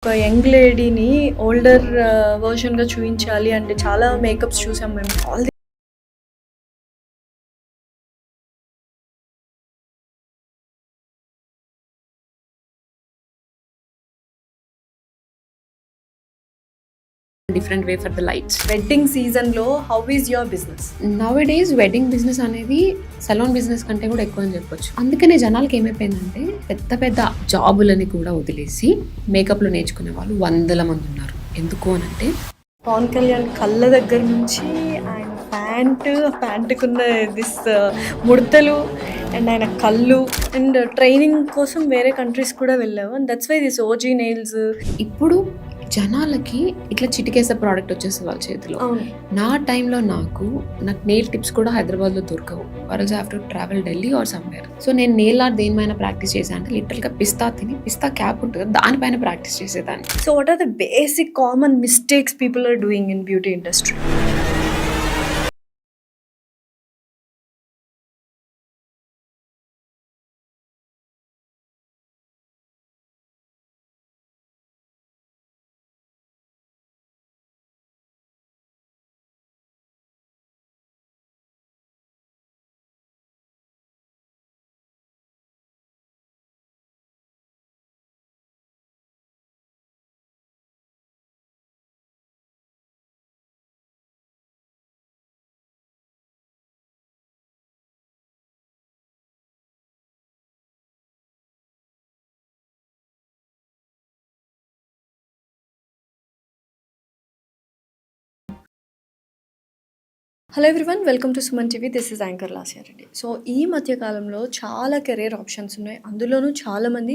ఒక యంగ్ లేడీని ఓల్డర్ వర్షన్‌గా చూయించాలి అంటే చాలా మేకప్స్ చూసాం మేము. All different way for the lights. Wedding సీజన్‌లో how is your business? Nowadays wedding business అనేది సలూన్ బిజినెస్ కంటే కూడా ఎక్కువ అని చెప్పొచ్చు. అందుకనే జనాలకి ఏమైపోయిందంటే పెద్ద పెద్ద జాబులని కూడా వదిలేసి మేకప్లు నేర్చుకునే వాళ్ళు వందల మంది ఉన్నారు. ఎందుకు అని అంటే పవన్ కళ్యాణ్ కళ్ళ దగ్గర నుంచి ఆయన ప్యాంటుకున్న దిస్ ముడతలు అండ్ ఆయన కళ్ళు అండ్ ట్రైనింగ్ కోసం వేరే కంట్రీస్ కూడా వెళ్ళావు. And that's why this OG nails. ఇప్పుడు జనాలకి ఇట్లా చిటికేసే ప్రోడక్ట్ వచ్చేసి వాళ్ళ చేతిలో. నా టైంలో నాకు నెయిల్ టిప్స్ కూడా హైదరాబాద్లో దొరకవు. Or else I have to travel Delhi or somewhere. So నేను నెయిల్ ఆర్ట్ దేనిపైన ప్రాక్టీస్ చేశాను అంటే లిటరల్గా పిస్తా క్యాప్ ఉంటుంది దానిపైన ప్రాక్టీస్ చేసేదాన్ని. So what are the basic common mistakes people are doing in beauty industry? Hello everyone, welcome to Suman TV. This is anchor Lasya Reddy. So ఈ మధ్య కాలంలో చాలా కెరీర్ ఆప్షన్స్ ఉన్నాయి. అందులోనూ చాలామంది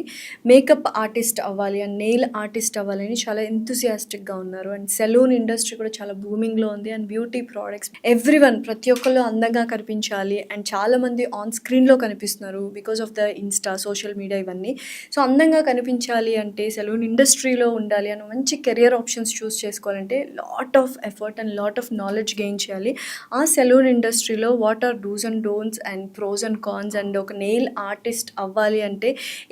మేకప్ ఆర్టిస్ట్ అవ్వాలి అండ్ నెయిల్ ఆర్టిస్ట్ అవ్వాలని చాలా ఎంతూసియాస్టిక్గా ఉన్నారు. అండ్ సెలూన్ ఇండస్ట్రీ కూడా చాలా బూమింగ్లో ఉంది. అండ్ బ్యూటీ ప్రోడక్ట్స్ ఎవ్రీవన్ ప్రతి ఒక్కళ్ళు అందంగా కనిపించాలి అండ్ చాలామంది ఆన్ స్క్రీన్లో కనిపిస్తున్నారు because of the Insta, social media ఇవన్నీ. సో అందంగా కనిపించాలి అంటే సెలూన్ ఇండస్ట్రీలో ఉండాలి అని మంచి కెరియర్ ఆప్షన్స్ చూస్ చేసుకోవాలంటే lot of effort and lot of knowledge gain చేయాలి. ఆ సెలూన్ ఇండస్ట్రీలో what are do's and don'ts and pros and cons, and ఒక నెయిల్ ఆర్టిస్ట్ అవ్వాలి అంటే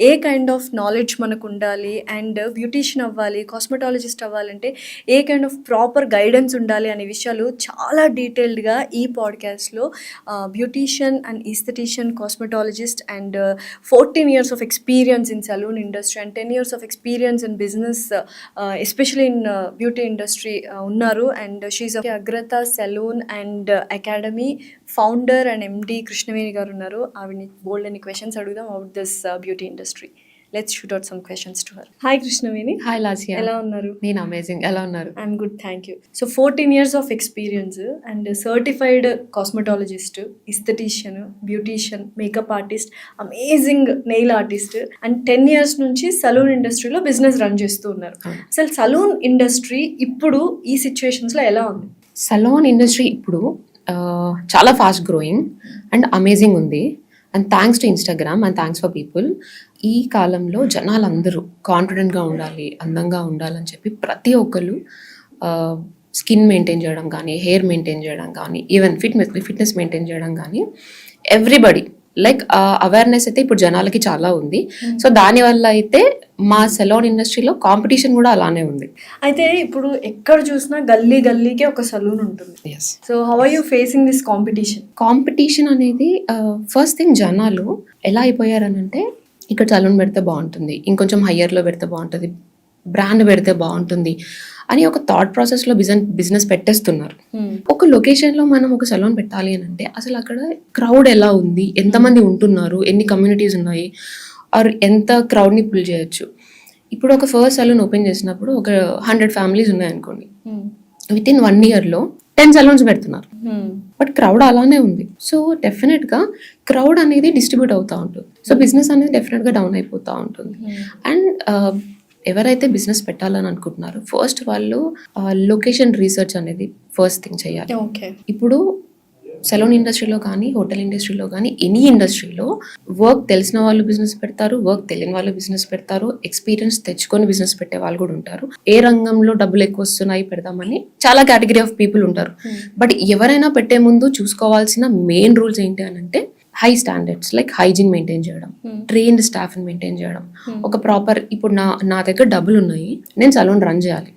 ఏ కైండ్ ఆఫ్ నాలెడ్జ్ మనకు ఉండాలి, అండ్ బ్యూటీషియన్ అవ్వాలి, కాస్మెటాలజిస్ట్ అవ్వాలంటే a kind of proper guidance ఉండాలి అనే విషయాలు చాలా డీటెయిల్డ్గా ఈ పాడ్కాస్ట్లో beautician and aesthetician, cosmetologist and 14 years of experience in saloon industry and 10 years of experience in business, especially in beauty industry unnaru. And she's a Agrata Saloon and academy founder and MD Krishnaveni garu ఉన్నారు. ఆవిడని bold అని questions అడుగుదాం about this beauty industry. Let's shoot out some questions to her. Hi Krishnaveni. Hi Lasya, ఎలా ఉన్నారు? నేను amazing. ఎలా ఉన్నారు? I'm good, thank you. So 14 years of experience and certified cosmetologist, aesthetician, beautician, makeup artist, amazing nail artist and 10 years నుంచి salon ఇండస్ట్రీలో business run చేస్తూ ఉన్నారు. అసలు సలూన్ ఇండస్ట్రీ ఇప్పుడు ఈ సిచ్యువేషన్స్లో ఎలా ఉంది? సలూన్ ఇండస్ట్రీ ఇప్పుడు చాలా ఫాస్ట్ గ్రోయింగ్ అండ్ అమేజింగ్ ఉంది. And thanks to Instagram and thanks for people. ఈ కాలంలో జనాలందరూ కాన్ఫిడెంట్గా ఉండాలి, అందంగా ఉండాలని చెప్పి ప్రతి ఒక్కరు స్కిన్ మెయింటైన్ చేయడం కానీ, హెయిర్ మెయింటైన్ చేయడం కానీ, ఈవెన్ ఫిట్నెస్ మెయింటైన్ చేయడం కానీ, ఎవ్రీబడి లైక్ అవేర్నెస్ అయితే ఇప్పుడు జనాలకి చాలా ఉంది. సో దానివల్ల అయితే మా సెలూన్ ఇండస్ట్రీలో కాంపిటీషన్ కూడా అలానే ఉంది. అయితే ఇప్పుడు ఎక్కడ చూసినా గల్లీకి ఒక సలూన్ ఉంటుంది. So how are you facing this competition అనేది ఫస్ట్ థింగ్ జనాలు ఎలా అయిపోయారనంటే ఇక్కడ సలూన్ పెడితే బాగుంటుంది, ఇంకొంచెం హయ్యర్లో పెడితే బాగుంటుంది, బ్రాండ్ పెడితే బాగుంటుంది అని ఒక థాట్ ప్రాసెస్లో బిజినెస్ పెట్టేస్తున్నారు. ఒక లొకేషన్లో మనం ఒక సలూన్ పెట్టాలి అని అంటే అసలు అక్కడ క్రౌడ్ ఎలా ఉంది, ఎంతమంది ఉంటున్నారు, ఎన్ని కమ్యూనిటీస్ ఉన్నాయి, ఆర్ ఎంత క్రౌడ్ని పుల్ చేయొచ్చు. ఇప్పుడు ఒక ఫస్ట్ సలూన్ ఓపెన్ చేసినప్పుడు ఒక 100 families ఉన్నాయనుకోండి, విత్ ఇన్ 1 yearలో 10 సలూన్స్ పెడుతున్నారు. బట్ క్రౌడ్ అలానే ఉంది. సో డెఫినెట్గా క్రౌడ్ అనేది డిస్ట్రిబ్యూట్ అవుతూ ఉంటుంది. సో బిజినెస్ అనేది డెఫినెట్గా డౌన్ అయిపోతూ ఉంటుంది. అండ్ ఎవరైతే బిజినెస్ పెట్టాలని అనుకుంటున్నారో ఫస్ట్ వాళ్ళు లొకేషన్ రీసెర్చ్ అనేది ఫస్ట్ థింగ్ చేయాలి. ఇప్పుడు సెలూన్ ఇండస్ట్రీలో కానీ, హోటల్ ఇండస్ట్రీలో కానీ, ఎనీ ఇండస్ట్రీలో వర్క్ తెలిసిన వాళ్ళు బిజినెస్ పెడతారు, వర్క్ తెలియని వాళ్ళు బిజినెస్ పెడతారు, ఎక్స్పీరియన్స్ తెచ్చుకొని బిజినెస్ పెట్టే వాళ్ళు కూడా ఉంటారు. ఏ రంగంలో డబ్బులు ఎక్కువ వస్తున్నాయి పెడదామని చాలా కేటగిరీ ఆఫ్ పీపుల్ ఉంటారు. బట్ ఎవరైనా పెట్టే ముందు చూసుకోవాల్సిన మెయిన్ రూల్స్ ఏంటి అని అంటే high standards, like hygiene maintain చేయడం, ట్రైన్డ్ స్టాఫ్ మెయింటైన్ చేయడం, ఒక ప్రాపర్, ఇప్పుడు నా దగ్గర డబ్బులు ఉన్నాయి, నేను సలూన్ రన్ చేయాలి,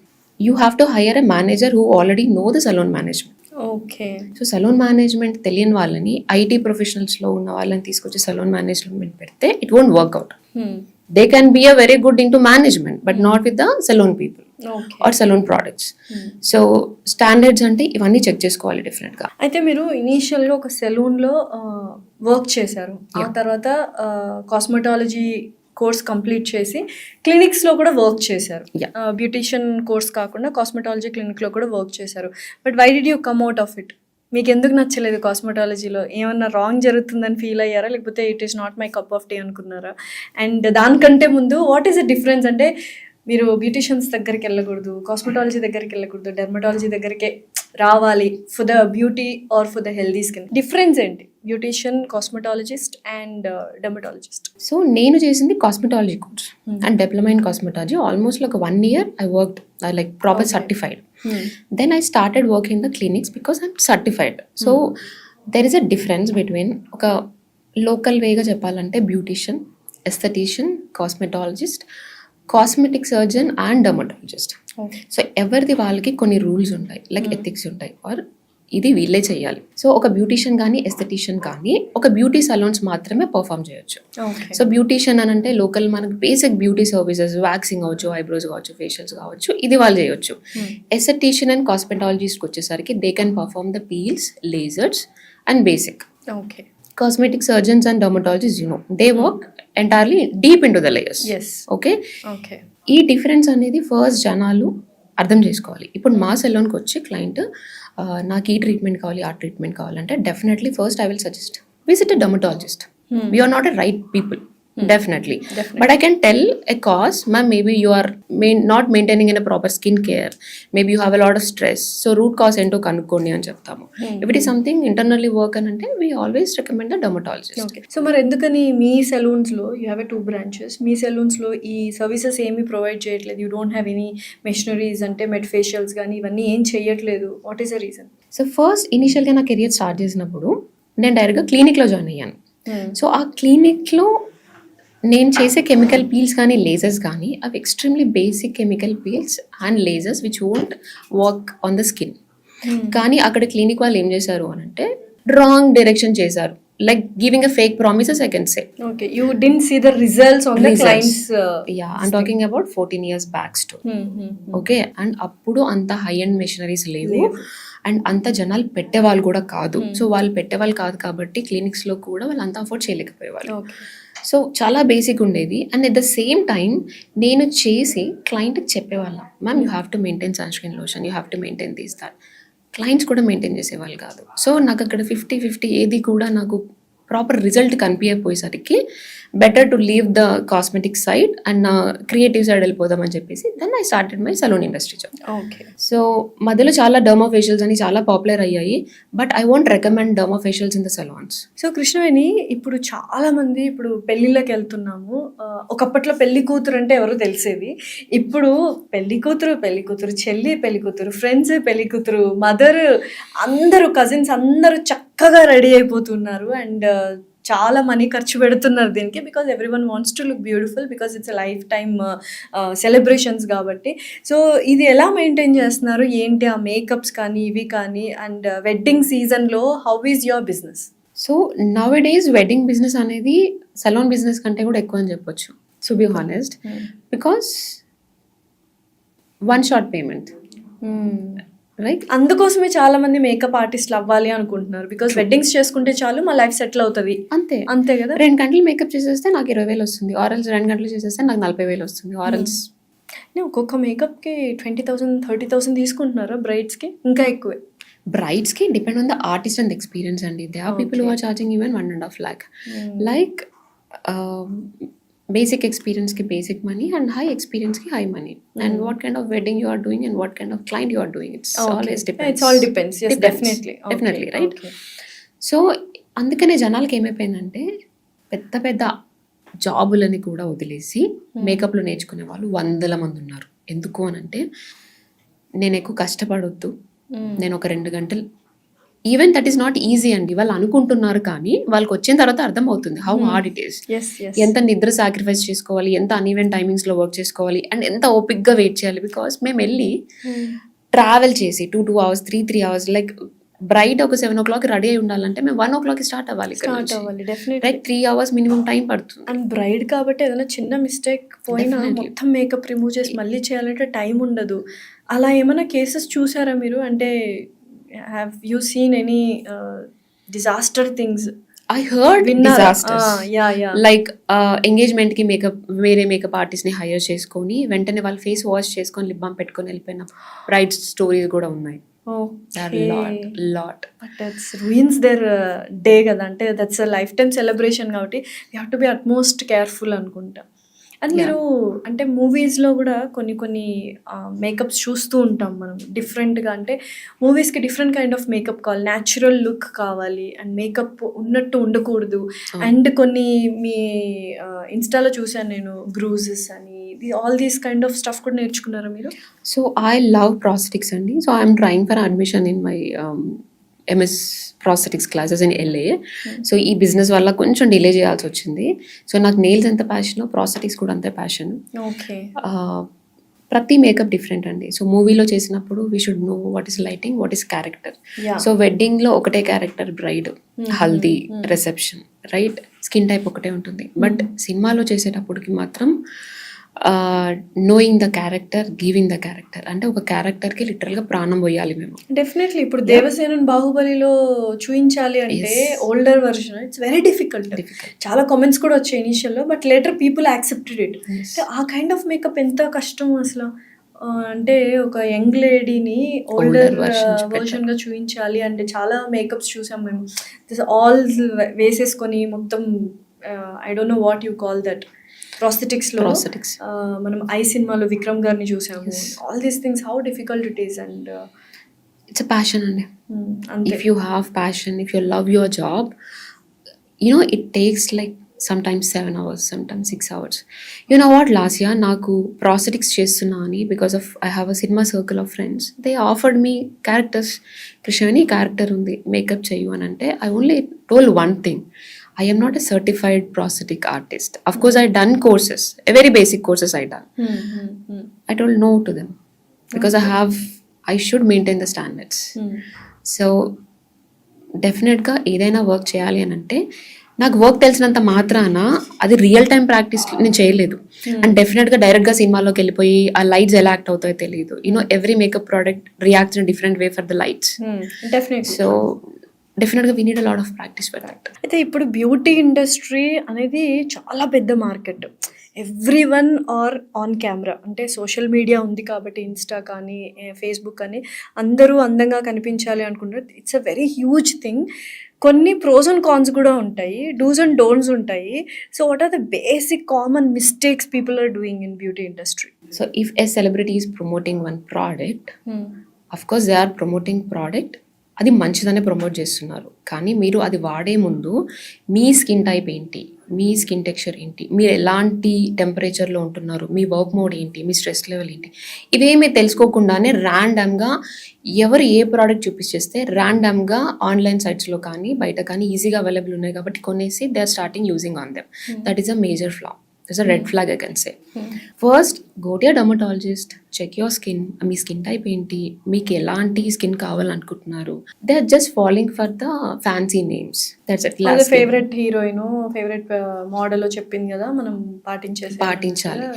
you have to hire a manager who already know the salon management. Okay. So salon management తెలియని వాళ్ళని, ఐటీ ప్రొఫెషనల్స్లో ఉన్న వాళ్ళని తీసుకొచ్చి సలూన్ మేనేజ్మెంట్ పెడితే it won't work out. They can be a very good in to management but not with the salon people or salon products. So standards అంటే ఇవన్నీ check చేసుకోవాలి డిఫరెంట్ గా. అయితే మీరు ఇనీషియల్ గా ఒక సెలూన్ లో వర్క్ చేశారు, ఆ తర్వాత కాస్మెటాలజీ కోర్స్ కంప్లీట్ చేసి క్లినిక్స్ లో కూడా వర్క్ చేశారు. బ్యూటిషియన్ కోర్స్ కాకుండా కాస్మెటాలజీ క్లినిక్ లో కూడా వర్క్ చేశారు. But why did you come out of it? మీకు ఎందుకు నచ్చలేదు కాస్మెటాలజీలో? ఏమన్నా రాంగ్ జరుగుతుందని ఫీల్ అయ్యారా, లేకపోతే it is not my cup of tea అనుకున్నారా? అండ్ దానికంటే ముందు వాట్ ఈస్ ద డిఫరెన్స్? అంటే మీరు బ్యూటిషియన్స్ దగ్గరికి వెళ్ళకూడదు, కాస్మెటాలజీ దగ్గరికి వెళ్ళకూడదు, డెర్మటాలజీ దగ్గరికి రావాలి for the beauty or for the healthy skin. Difference ఏంటి beautician, cosmetologist and dermatologist? So నేను చేసింది cosmetology course and diploma in cosmetology. Almost like 1 year I worked like proper certified. Then I started working in the clinics because I'm certified. So there is a difference between ఒక local వేగా చెప్పాలంటే beautician, aesthetician, cosmetologist, cosmetic surgeon and dermatologist. So ఎవరిది వాళ్ళకి కొన్ని rules ఉంటాయి, like ethics ఉంటాయి, are ఇది వీళ్ళే చేయాలి. సో ఒక బ్యూటిషియన్ కానీ, ఎస్థెటిషియన్ కానీ ఒక బ్యూటీ సలూన్స్ మాత్రమే పర్ఫామ్ చేయొచ్చు. సో బ్యూటిషియన్ అని అంటే లోకల్ మనకు బేసిక్ బ్యూటీ సర్వీసెస్, వ్యాక్సింగ్ అవ్వచ్చు, ఐబ్రోస్ కావచ్చు, ఫేషియల్స్ కావచ్చు, ఇది వాళ్ళు చేయొచ్చు. ఎస్థెటిషియన్ అండ్ కాస్మెటాలజిస్ట్కి వచ్చేసరికి they can perform the peels, lasers and basic. Okay. Cosmetic surgeons and dermatologists, they work entirely deep into the layers. Yes. Okay. Okay. ఈ difference అనేది first జనాలు అర్థం చేసుకోవాలి. ఇప్పుడు మా సెలూన్కి వచ్చి క్లయింట్ నాకు ఈ ట్రీట్మెంట్ కావాలి, ఆ ట్రీట్మెంట్ కావాలంటే definitely first I will suggest visit a dermatologist. We are not a right people. Definitely. But I can tell a cause, ma'am, maybe you are not maintaining in a proper skin care. Maybe you have a lot of stress. So root cause ento kanukkoni ani cheptamu. If it is something internally work anante, we always recommend the dermatologist. Okay. So మరి ఎందుకని మీ salons లో you have 2 branches, me salons లో ఈ services ఏమి provide చేయట్లేదు? You don't have any machineries, అంటే మెడ్ facials కానీ ఇవన్నీ ఏం చేయట్లేదు? What is the reason? So first ఇనిషియల్గా నా కెరియర్ స్టార్ట్ చేసినప్పుడు నేను డైరెక్ట్గా క్లినిక్లో జాయిన్ అయ్యాను. సో ఆ క్లినిక్లో నేను చేసే కెమికల్ పీల్స్ కానీ, లేజర్స్ కానీ, అవి extremely basic chemical peels and lasers which won't work on the skin. కానీ అక్కడ క్లినిక్ వాళ్ళు ఏం చేశారు అని అంటే రాంగ్ డైరెక్షన్ చేశారు, like giving a fake promises I can say. Okay, you didn't see the results on the clients. Yeah, I'm talking about 14 years back story. Okay, and అప్పుడు అంత హై అండ్ మెషినరీస్ లేవు and అంత జనాలు పెట్టేవాళ్ళు కూడా కాదు. So వాళ్ళు పెట్టేవాళ్ళు కాదు కాబట్టి క్లినిక్స్లో కూడా వాళ్ళు అంత అఫోర్డ్ చేయలేకపోయేవాళ్ళు. సో చాలా బేసిక్ ఉండేది. And at the same time నేను చేసి క్లయింట్కి చెప్పేవాళ్ళం, ma'am you have to maintain sunscreen lotion, you have to maintain this that. Clients కూడా మెయింటైన్ చేసేవాళ్ళు కాదు. సో నాకు అక్కడ 50-50 ఏది కూడా నాకు ప్రాపర్ రిజల్ట్ కనిపించకపోయేసరికి better to leave the cosmetic side and నా క్రియేటివ్ సైడ్ వెళ్ళిపోదామని చెప్పేసి then I started my salon industry job. Okay. So మధ్యలో చాలా డర్మా ఫేషియల్స్ అని చాలా పాపులర్ అయ్యాయి, but I won't recommend derma facials in the saloons. So Krishnaveni, ఇప్పుడు చాలా మంది ఇప్పుడు పెళ్ళిళ్ళకి వెళ్తున్నాము. ఒకప్పట్లో పెళ్లి కూతురు అంటే ఎవరో తెలిసేది, ఇప్పుడు పెళ్లి కూతురు, చెల్లి పెళ్లి కూతురు, ఫ్రెండ్స్ పెళ్లి కూతురు, మదర్, అందరూ కజిన్స్ అందరూ చక్కగా రెడీ అయిపోతున్నారు. అండ్ చాలా మనీ ఖర్చు పెడుతున్నారు దీనికి, because every one wants to look beautiful, because it's a life time celebrations కాబట్టి. సో ఇది ఎలా మెయింటైన్ చేస్తున్నారు ఏంటి, ఆ మేకప్స్ కానీ ఇవి కానీ? అండ్ వెడ్డింగ్ సీజన్లో how is your business? So now a days wedding business అనేది సలూన్ బిజినెస్ కంటే కూడా ఎక్కువ అని చెప్పొచ్చు, to be honest, because one shot payment, right? అందుకోసమే చాలా మంది మేకప్ ఆర్టిస్ట్లు అవ్వాలి అనుకుంటున్నారు, బికాస్ వెడ్డింగ్స్ చేసుకుంటే చాలు మా లైఫ్ సెటిల్ అవుతుంది. అంతే కదా. 2 గంటలు మేకప్ చేసేస్తే నాకు 20,000 వస్తుంది, ఆర్ఎల్స్ 2 గంటలు చేసేస్తే నాకు 40,000 వస్తుంది, ఆర్ఎల్స్ ఒక్కొక్క మేకప్కి 20,000, 30,000 తీసుకుంటున్నారా బ్రైడ్స్కి? ఇంకా ఎక్కువే. బ్రైడ్స్కి depend on the artist and experience అండి. They are people who are charging even 1.5 lakh. Like basic experience ki basic money and high experience ki high money. And what kind of wedding you are doing and what kind of client you are doing, it's always depends. It's all depends. Yes, definitely. Definitely, right? Okay. So అందుకనే జనాలకి ఏమైపోయిందంటే పెద్ద పెద్ద జాబులని కూడా వదిలేసి మేకప్లో నేర్చుకునే వాళ్ళు వందల మంది ఉన్నారు. ఎందుకు అని అంటే నేను ఎక్కువ కష్టపడొద్దు, నేను ఒక 2 గంటలు, even that is not easy అండి. వాళ్ళు అనుకుంటున్నారు కానీ వాళ్ళకి వచ్చిన తర్వాత అర్థం అవుతుంది హౌ హార్డ్ ఇట్ ఈస్. ఎంత నిద్ర సాక్రిఫైస్ చేసుకోవాలి, ఎంత అన్ఈవెన్ టైమింగ్స్లో వర్క్ చేసుకోవాలి, అండ్ ఎంత ఓపిక్గా వెయిట్ చేయాలి. బికాస్ మేము వెళ్ళి ట్రావెల్ చేసి 2 hours 3 hours, లైక్ బ్రైట్ ఒక 7 o'clock రెడీ అయి ఉండాలంటే మేము 1 o'clock స్టార్ట్ అవ్వాలి. రైట్, 3 hours మినిమం టైం పడుతుంది. అండ్ బ్రైడ్ కాబట్టి ఏదైనా చిన్న మిస్టేక్ పోయినా మొత్తం మేకప్ రిమూవ్ చేసి మళ్ళీ చేయాలంటే టైం ఉండదు. అలా ఏమైనా కేసెస్ చూసారా మీరు? అంటే have you seen any disaster things? I heard disasters. Yeah. Like engagement కి వేరే మేకప్ ఆర్టిస్ట్ ని హైర్ చేసుకొని వెంటనే వాళ్ళు ఫేస్ వాష్ చేసుకొని లిప్ బామ్ పెట్టుకొని వెళ్ళిపోయిన బ్రైడ్ స్టోరీస్ కూడా ఉన్నాయి. Lot. But that's ruins their day కదా. అంటే that's a lifetime celebration కాబట్టి you have to be utmost careful అనుకుంటా. అండ్ మీరు అంటే మూవీస్లో కూడా కొన్ని మేకప్స్ చూస్తూ ఉంటాం మనం డిఫరెంట్గా. అంటే మూవీస్కి డిఫరెంట్ కైండ్ ఆఫ్ మేకప్ కావాలి, న్యాచురల్ లుక్ కావాలి, అండ్ మేకప్ ఉన్నట్టు ఉండకూడదు. అండ్ కొన్ని మీ ఇన్స్టాలో చూసాను నేను, బ్రూజెస్ అని, all these kind of stuff కూడా నేర్చుకున్నారా మీరు? సో ఐ లవ్ ప్రాస్థెటిక్స్ అండి. So I'm trying for admission in my MS prosthetics classes in LA. So ఈ బిజినెస్ వల్ల కొంచెం డిలే చేయాల్సి వచ్చింది. సో నాకు నెయిల్స్ ఎంత ప్యాషనో ప్రాస్థెటిక్స్ కూడా అంతే ప్యాషన్. ఓకే. ప్రతి మేకప్ డిఫరెంట్ అండి. సో మూవీలో చేసినప్పుడు we should know what is lighting, what is character. So వెడ్డింగ్లో ఒకటే character bride, haldi, reception, right, skin type ఒకటే ఉంటుంది. బట్ సినిమాలో చేసేటప్పటికి మాత్రం knowing the character, giving the character, అంటే ఒక క్యారెక్టర్కి లిటరల్గా ప్రాణం పోయాలి మేము. డెఫినెట్లీ ఇప్పుడు దేవసేనన్ బాహుబలిలో చూపించాలి అంటే older version it's very difficult. చాలా కామెంట్స్ కూడా వచ్చాయి ఇనిషియల్లో, but later people accepted it. ఆ కైండ్ ఆఫ్ మేకప్ ఎంత కష్టం అసలు. అంటే ఒక యంగ్ లేడీని ఓల్డర్ వర్షన్ గా చూపించాలి అంటే చాలా మేకప్స్ చూసాం మేము. ఆల్ వేసేసుకొని మొత్తం I don't know what you call that, prosthetics. మనం ఐ సినిమాలో విక్రమ్ గారిని చూసాము. All these things how difficult it is. And it's a passion అండి. If you have passion, if you love your job, it takes like sometimes 7 hours, sometimes 6 hours. You know what, last year నాకు prosthetics చేస్తున్నా అని, because of I have a cinema circle of friends, they offered me characters. Krishnaveni character ఉంది, makeup చెయ్యు అని అంటే I only told one thing, I am not a certified prosthetic artist. Of course, I done courses, a very basic courses I done. I told no to them because I should maintain the standards. So definitely గా ఏదైనా work చేయాలి అని అంటే నాకు work తెలిసినంత మాత్రాన అది real time practice నేను చేయలేదు. అండ్ డెఫినెట్గా డైరెక్ట్గా సినిమాలోకి వెళ్ళిపోయి ఆ లైట్స్ ఎలా యాక్ట్ అవుతాయో తెలియదు. Every makeup product reacts in different way for the lights. So డెఫినెట్గా we need a lot of practice for that. అయితే ఇప్పుడు బ్యూటీ ఇండస్ట్రీ అనేది చాలా పెద్ద market. Every one are on camera, అంటే సోషల్ మీడియా ఉంది కాబట్టి ఇన్స్టా కానీ ఫేస్బుక్ కానీ అందరూ అందంగా కనిపించాలి అనుకుంటారు. It's a very huge thing. కొన్ని ప్రోస్ అండ్ కాన్స్ కూడా ఉంటాయి, డూస్ అండ్ డోంట్స్ ఉంటాయి. So what are the basic common mistakes people are doing in beauty industry? So if a celebrity is promoting one product, of course they are promoting product, అది మంచిదనే promote చేస్తున్నారు. కానీ మీరు అది వాడే ముందు మీ skin type ఏంటి, మీ స్కిన్ టెక్స్చర్ ఏంటి, మీరు ఎలాంటి టెంపరేచర్లో ఉంటున్నారు, మీ వర్క్ మోడ్ ఏంటి, మీ స్ట్రెస్ లెవెల్ ఏంటి, ఇవేమీ తెలుసుకోకుండానే ర్యాండమ్గా ఎవరు ఏ ప్రోడక్ట్ చూపించేస్తే ర్యాండమ్గా ఆన్లైన్ సైట్స్లో కానీ బయట కానీ ఈజీగా అవైలబుల్ ఉన్నాయి కాబట్టి కొనేసి they are starting using on them. That is a major flaw. There's a red flag I can say. First, go to your dermatologist, check your skin. మీ స్కిన్ టైప్ ఏంటి, మీకు ఎలాంటి స్కిన్ కావాలనుకుంటున్నారు. They are just following for the fancy names. That's it. Favourite heroine, favourite model చెప్పింది కదా, మనం పాటించాలి.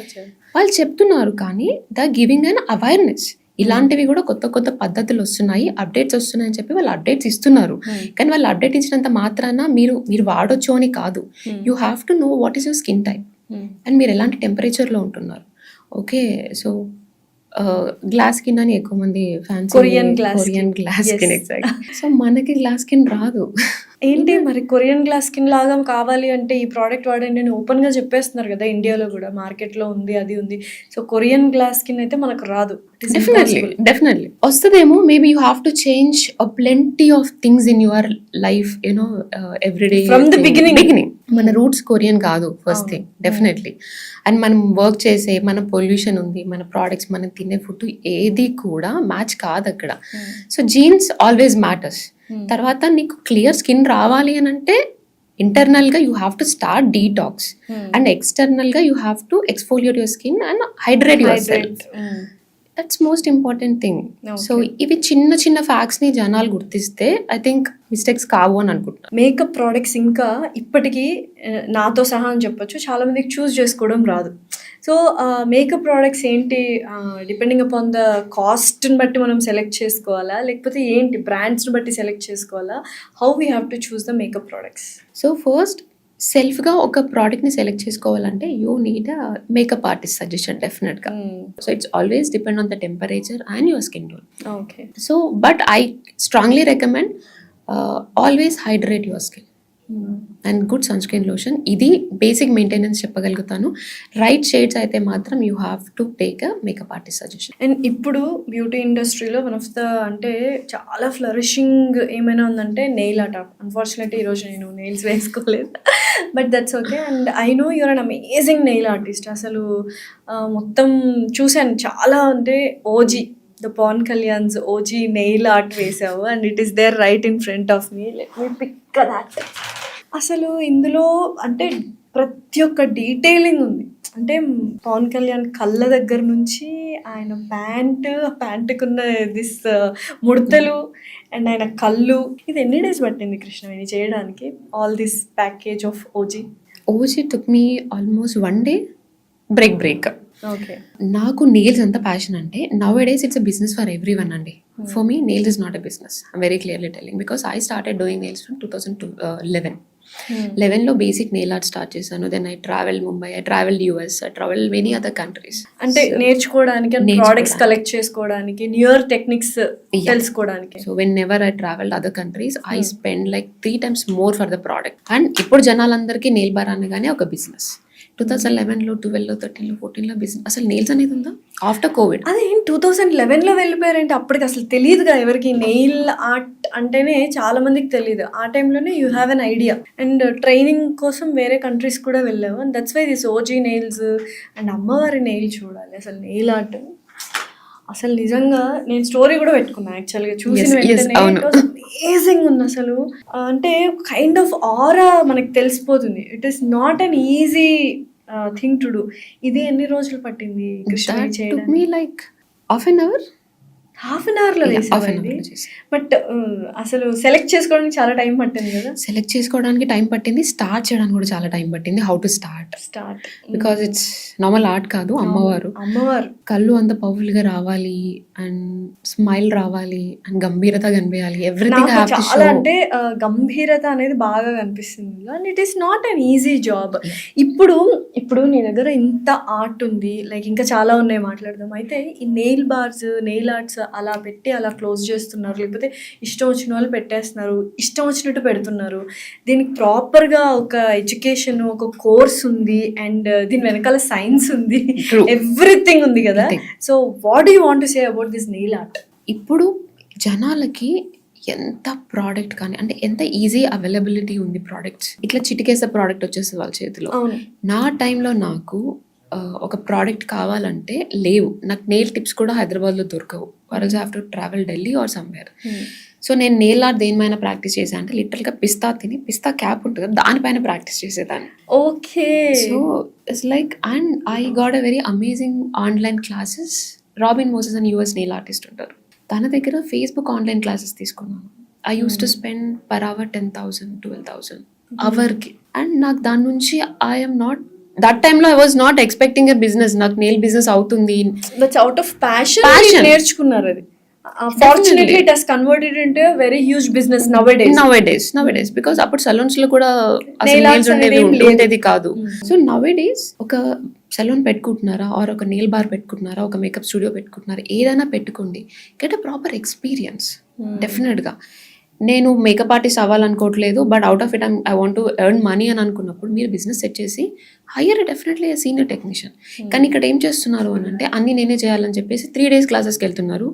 వాళ్ళు చెప్తున్నారు కానీ they are giving an awareness. ఇలాంటివి కూడా కొత్త కొత్త పద్ధతులు వస్తున్నాయి, అప్డేట్స్ వస్తున్నాయని చెప్పి వాళ్ళు అప్డేట్స్ ఇస్తున్నారు. కానీ వాళ్ళు అప్డేట్ ఇచ్చినంత మాత్రాన మీరు వాడొచ్చు అని కాదు. You have to know what is your skin type and మీరు ఎలాంటి టెంపరేచర్లో ఉంటున్నారు. ఓకే, సో గ్లాస్ స్కిన్ అని ఎక్కువ మంది fancy Korean glass skin exact. So మనకి గ్లాస్ స్కిన్ రాదు. ఏంటి మరి కొరియన్ గ్లాస్ స్కిన్ లాగా కావాలి అంటే ఈ ప్రోడక్ట్ వాడండి అని ఓపెన్ గా చెప్పేస్తున్నారు కదా, ఇండియాలో కూడా మార్కెట్ లో ఉంది, అది ఉంది. సో కొరియన్ గ్లాస్ స్కిన్ అయితే మనకు రాదు. డెఫినెట్లీ వస్తుందేమో. Maybe you have to change a plenty of things in your life, you know, everyday from the beginning. మన రూట్స్ కొరియన్ కాదు ఫస్ట్ థింగ్, డెఫినెట్లీ. అండ్ మనం వర్క్ చేసే, మన పొల్యూషన్ ఉంది, మన ప్రోడక్ట్స్, మనం తినే ఫుడ్ ఏది కూడా మ్యాచ్ కాదు అక్కడ. So jeans always matters. తర్వాత నీకు క్లియర్ స్కిన్ రావాలి అని అంటే ఇంటర్నల్ గా you have to start detox, and external గా you have to exfoliate your skin and hydrate yourself. That's most important thing. So ఇవి చిన్న చిన్న ఫ్యాక్ట్స్ ని జనాలు గుర్తిస్తే ఐ థింక్ మిస్టేక్స్ కావు అని అనుకుంటున్నాను. మేకప్ ప్రోడక్ట్స్ ఇంకా ఇప్పటికీ నాతో సహా అని చెప్పొచ్చు చాలా మందికి చూస్ చేసుకోవడం రాదు. సో మేకప్ ప్రోడక్ట్స్ ఏంటి, డిపెండింగ్ అపాన్ ద కాస్ట్ని బట్టి మనం సెలెక్ట్ చేసుకోవాలా, లేకపోతే ఏంటి బ్రాండ్స్ని బట్టి సెలెక్ట్ చేసుకోవాలా? How we have to choose the makeup products? So first సెల్ఫ్గా ఒక ప్రోడక్ట్ని సెలెక్ట్ చేసుకోవాలంటే you need a makeup artist suggestion డెఫినెట్గా. So it's always depend on the temperature and your skin tone. Okay. So but I strongly recommend always hydrate your skin and good sunscreen lotion. ఇది basic maintenance చెప్పగలుగుతాను. Right shades అయితే మాత్రం you have to take a makeup artist suggestion. And ఇప్పుడు beauty ఇండస్ట్రీలో one of the అంటే చాలా flourishing ఏమైనా ఉందంటే నెయిల్ ఆర్ట్. అన్ఫార్చునేట్లీ ఈరోజు నేను నెయిల్స్ వేసుకోలేదు, but that's okay. And I know you're an amazing nail artist. అసలు మొత్తం చూశాను చాలా, అంటే OG the Pavan Kalyan's OG nail art వేసావు, and it is there right in front of me. Let me pick that. అసలు ఇందులో అంటే ప్రతి ఒక్క డీటెయిలింగ్ ఉంది. అంటే పవన్ కళ్యాణ్ కళ్ళ దగ్గర నుంచి ఆయన ప్యాంటుకున్న దిస్ ముడతలు అండ్ ఆయన కళ్ళు, ఇది ఎన్ని డేస్ పట్టింది కృష్ణవేణి చేయడానికి all this package of OG? OG took me almost 1 day break. Okay. నాకు నెయిల్స్ ఎంత ప్యాషన్ అంటే now days it's a business for everyone అండి. For me nails is not a business, I'm very clearly telling, because I started doing nails from 2011. 11లో basic nail art start చేశాను. Then I travel Mumbai, I travel US, I travel many other countries. అంటే నేర్చుకోవడానికి, products collect చేసుకోవడానికి, newer techniques తెలుసుకోవడానికి. So when ever I travel other countries I spend like 3 times more for the product. And ఇప్పుడు జనాలందరికీ nail bar అనగానే ఒక business. 2011లో 12లో 13లో 14లో business. అసలు nails అనేది ఉందా ఆఫ్టర్ కోవిడ్? అదే 2011లో వెళ్ళిపోయారంటే అప్పటికి అసలు తెలియదుగా ఎవరికి నెయిల్ ఆర్ట్ అంటేనే చాలా మందికి తెలియదు. ఆ టైంలోనే you have an idea and training కోసం వేరే కంట్రీస్ కూడా వెళ్ళావు. And that's why this OG nails and అమ్మవారి నెయిల్ చూడాలి. అసలు నెయిల్ ఆర్ట్ అసలు నిజంగా నేను స్టోరీ కూడా పెట్టుకున్నా యాక్చువల్గా చూసిన వెంటనే. అమేజింగ్ ఉంది అసలు. అంటే కైండ్ ఆఫ్ ఆరా మనకి తెలిసిపోతుంది. It is not an easy thing to do. ఇది ఎన్ని రోజులు పట్టింది కృష్ణ చేయడానికి? మీ లైక్ హాఫ్ అన్ అవర్లో వేసేవాడి. బట్ అసలు సెలెక్ట్ చేసుకోవడానికి చాలా టైం పట్టింది కదా? సెలెక్ట్ చేసుకోవడానికి టైం పట్టింది, స్టార్ట్ చేయడానికి కూడా చాలా టైం పట్టింది. How to start because it's normal art కాదు. అమ్మవారు కళ్ళు అంత పవర్ఫుల్ గా రావాలి అండ్ స్మైల్ రావాలి అండ్ గంభీరత కనిపించాలి. ఎవ్రీథింగ్ చాలా అంటే గంభీరత అనేది బాగా కనిపిస్తుంది. And it is not an easy job. ఇప్పుడు నీ దగ్గర ఇంత ఆర్ట్ ఉంది, లైక్ ఇంకా చాలా ఉన్నాయి మాట్లాడదాం. అయితే ఈ నెయిల్ బార్స్, నెయిల్ ఆర్ట్స్ అలా పెట్టి అలా క్లోజ్ చేస్తున్నారు, లేకపోతే ఇష్టం వచ్చిన వాళ్ళు పెట్టేస్తున్నారు, ఇష్టం వచ్చినట్టు పెడుతున్నారు. దీనికి ప్రాపర్గా ఒక ఎడ్యుకేషన్, ఒక కోర్స్ ఉంది, అండ్ దీని వెనకాల సైన్స్ ఉంది, ఎవ్రీథింగ్ ఉంది కదా. So what you want to say about this nail art? ఇప్పుడు జనాలకి ఎంత ప్రోడక్ట్ కానీ అంటే ఎంత ఈజీ అవైలబిలిటీ ఉంది ప్రోడక్ట్స్. ఇట్లా చిటికేసే ప్రోడక్ట్ వచ్చేస్తుంది వాళ్ళ చేతిలో. నా టైంలో నాకు ఒక ప్రోడక్ట్ కావాలంటే లేవు. నాకు నెయిల్ టిప్స్ కూడా హైదరాబాద్లో దొరకవు. Worlds have to travel Delhi or somewhere. So నేను నెయిల్ ఆర్ట్ దేనిపైన ప్రాక్టీస్ చేశాను అంటే లిటరల్గా పిస్తా క్యాప్ ఉంటుంది కదా, దానిపైన ప్రాక్టీస్ చేసేదాన్ని. Okay. So it's like and I got a very amazing online classes. Robin Moses అని యూఎస్ నెయిల్ ఆర్టిస్ట్ ఉంటారు, తన దగ్గర ఫేస్బుక్ ఆన్లైన్ క్లాసెస్ తీసుకున్నాను. I use to spend per hour 10,000 12,000 అవర్కి. అండ్ నాకు దాని నుంచి ఐఎమ్ నాట్ దట్ టైంలో I was not expecting a business. నాకు నెయిల్ బిజినెస్ అవుతుంది. దట్స్ అవుట్ ఆఫ్ ప్యాషన్ నేర్చుకున్నారు అది. Fortunately it has converted into a very huge business nowadays because అప్పుడు సలూన్స్ లో కూడా నెయిల్స్ ఉండేది కాదు. సో nowadays ఒక సలూన్ పెట్టుకుంటున్నారా ఆర్ ఒక నెయిల్ బార్ పెట్టుకుంటున్నారా, ఒక మేకప్ స్టూడియో పెట్టుకుంటున్నారా, ఏదైనా పెట్టుకోండి, get a proper experience definite గా. నేను మేకప్ ఆర్టిస్ట్ అవ్వాలనుకోవట్లేదు, but out of it I want to earn money అని అనుకున్నప్పుడు మీరు బిజినెస్ సెట్ చేసి హయ్యర్ డెఫినెట్లీ సీనియర్ టెక్నీషియన్. కానీ ఇక్కడ ఏం చేస్తున్నారు అని అంటే అన్ని నేనే చేయాలని చెప్పేసి 3 days క్లాసెస్కి వెళ్తున్నారు,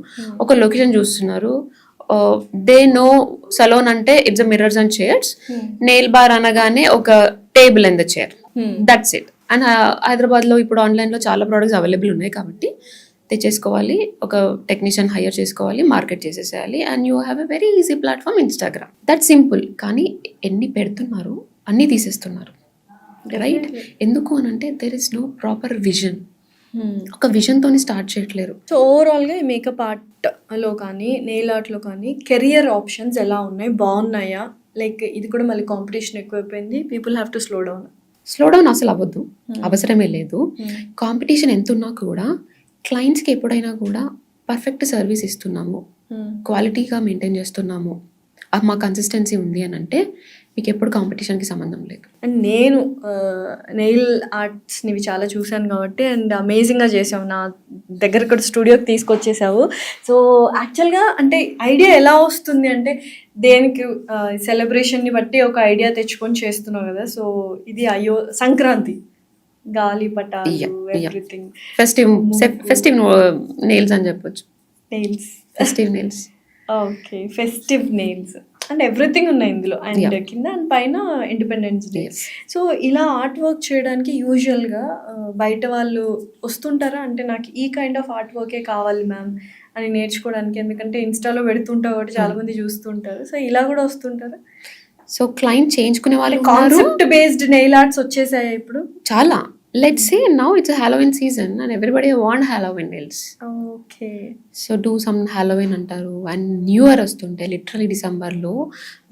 ఒక లొకేషన్ చూస్తున్నారు. దే నో సలోన్ అంటే it's mirrors and chairs, nail bar అనగానే ఒక table and the chair, that's it. And హైదరాబాద్లో ఇప్పుడు ఆన్లైన్లో చాలా ప్రోడక్ట్స్ అవైలబుల్ ఉన్నాయి కాబట్టి తెచ్చేసుకోవాలి, ఒక టెక్నీషియన్ హైర్ చేసుకోవాలి, మార్కెట్ చేసేసేయాలి, and you have a very easy platform Instagram. That simple. కానీ ఎన్ని పెడుతున్నారు, అన్నీ తీసేస్తున్నారు, రైట్? ఎందుకు అని అంటే there is no proper vision. ఒక విజన్తోని స్టార్ట్ చేయట్లేరు. సో ఓవరాల్గా ఈ మేకప్ ఆర్ట్లో కానీ నెయిల్ ఆర్ట్లో కానీ కెరియర్ ఆప్షన్స్ ఎలా ఉన్నాయి, బాగున్నాయా? లైక్ ఇది కూడా మళ్ళీ కాంపిటీషన్ ఎక్కువైపోయింది, people have to slow down అసలు అవ్వద్దు, అవసరమే లేదు. కాంపిటీషన్ ఎంత ఉన్నా కూడా క్లయింట్స్కి ఎప్పుడైనా కూడా పర్ఫెక్ట్ సర్వీస్ ఇస్తున్నాము, క్వాలిటీగా మెయింటైన్ చేస్తున్నాము, మా కన్సిస్టెన్సీ ఉంది అని అంటే మీకు ఎప్పుడు కాంపిటీషన్కి సంబంధం లేదు. అండ్ నేను నెయిల్ ఆర్ట్స్ని చాలా చూశాను కాబట్టి, అండ్ అమేజింగ్గా చేసావు, నా దగ్గర కూడా స్టూడియోకి తీసుకొచ్చేసావు. సో యాక్చువల్గా అంటే ఐడియా ఎలా వస్తుంది అంటే దేనికి సెలబ్రేషన్ని బట్టి ఒక ఐడియా తెచ్చుకొని చేస్తున్నావు కదా. సో ఇది సంక్రాంతి, గాలి పటాలు, ఎవ్రీథింగ్ ఫెస్టివ్ నెయిల్స్ అని చెప్పొచ్చు. Nails, festive nails. Okay, festive nails and everything ఉన్నాయి ఇందులో, అండ్ కింద అండ్ పైన ఇండిపెండెన్స్ డే. సో ఇలా ఆర్ట్ వర్క్ చేయడానికి యూజువల్గా బయట వాళ్ళు వస్తుంటారా? అంటే నాకు ఈ కైండ్ ఆఫ్ ఆర్ట్ వర్కే కావాలి మ్యామ్ అని నేర్చుకోవడానికి, ఎందుకంటే ఇన్స్టాలో పెడుతుంటావు కాబట్టి చాలా మంది చూస్తుంటారు. సో ఇలా కూడా వస్తుంటారా? సో క్లయింట్ చేయించుకునే వాళ్ళు కాన్సెప్ట్ బేస్డ్ నెయిల్ ఆర్ట్స్ వచ్చేసాయి ఇప్పుడు చాలా. Let's say now it's a Halloween season and everybody want Halloween nails. Okay. So do some Halloween అంటారు, అండ్ న్యూ ఇయర్ వస్తుంటే లిటరలీ డిసెంబర్లో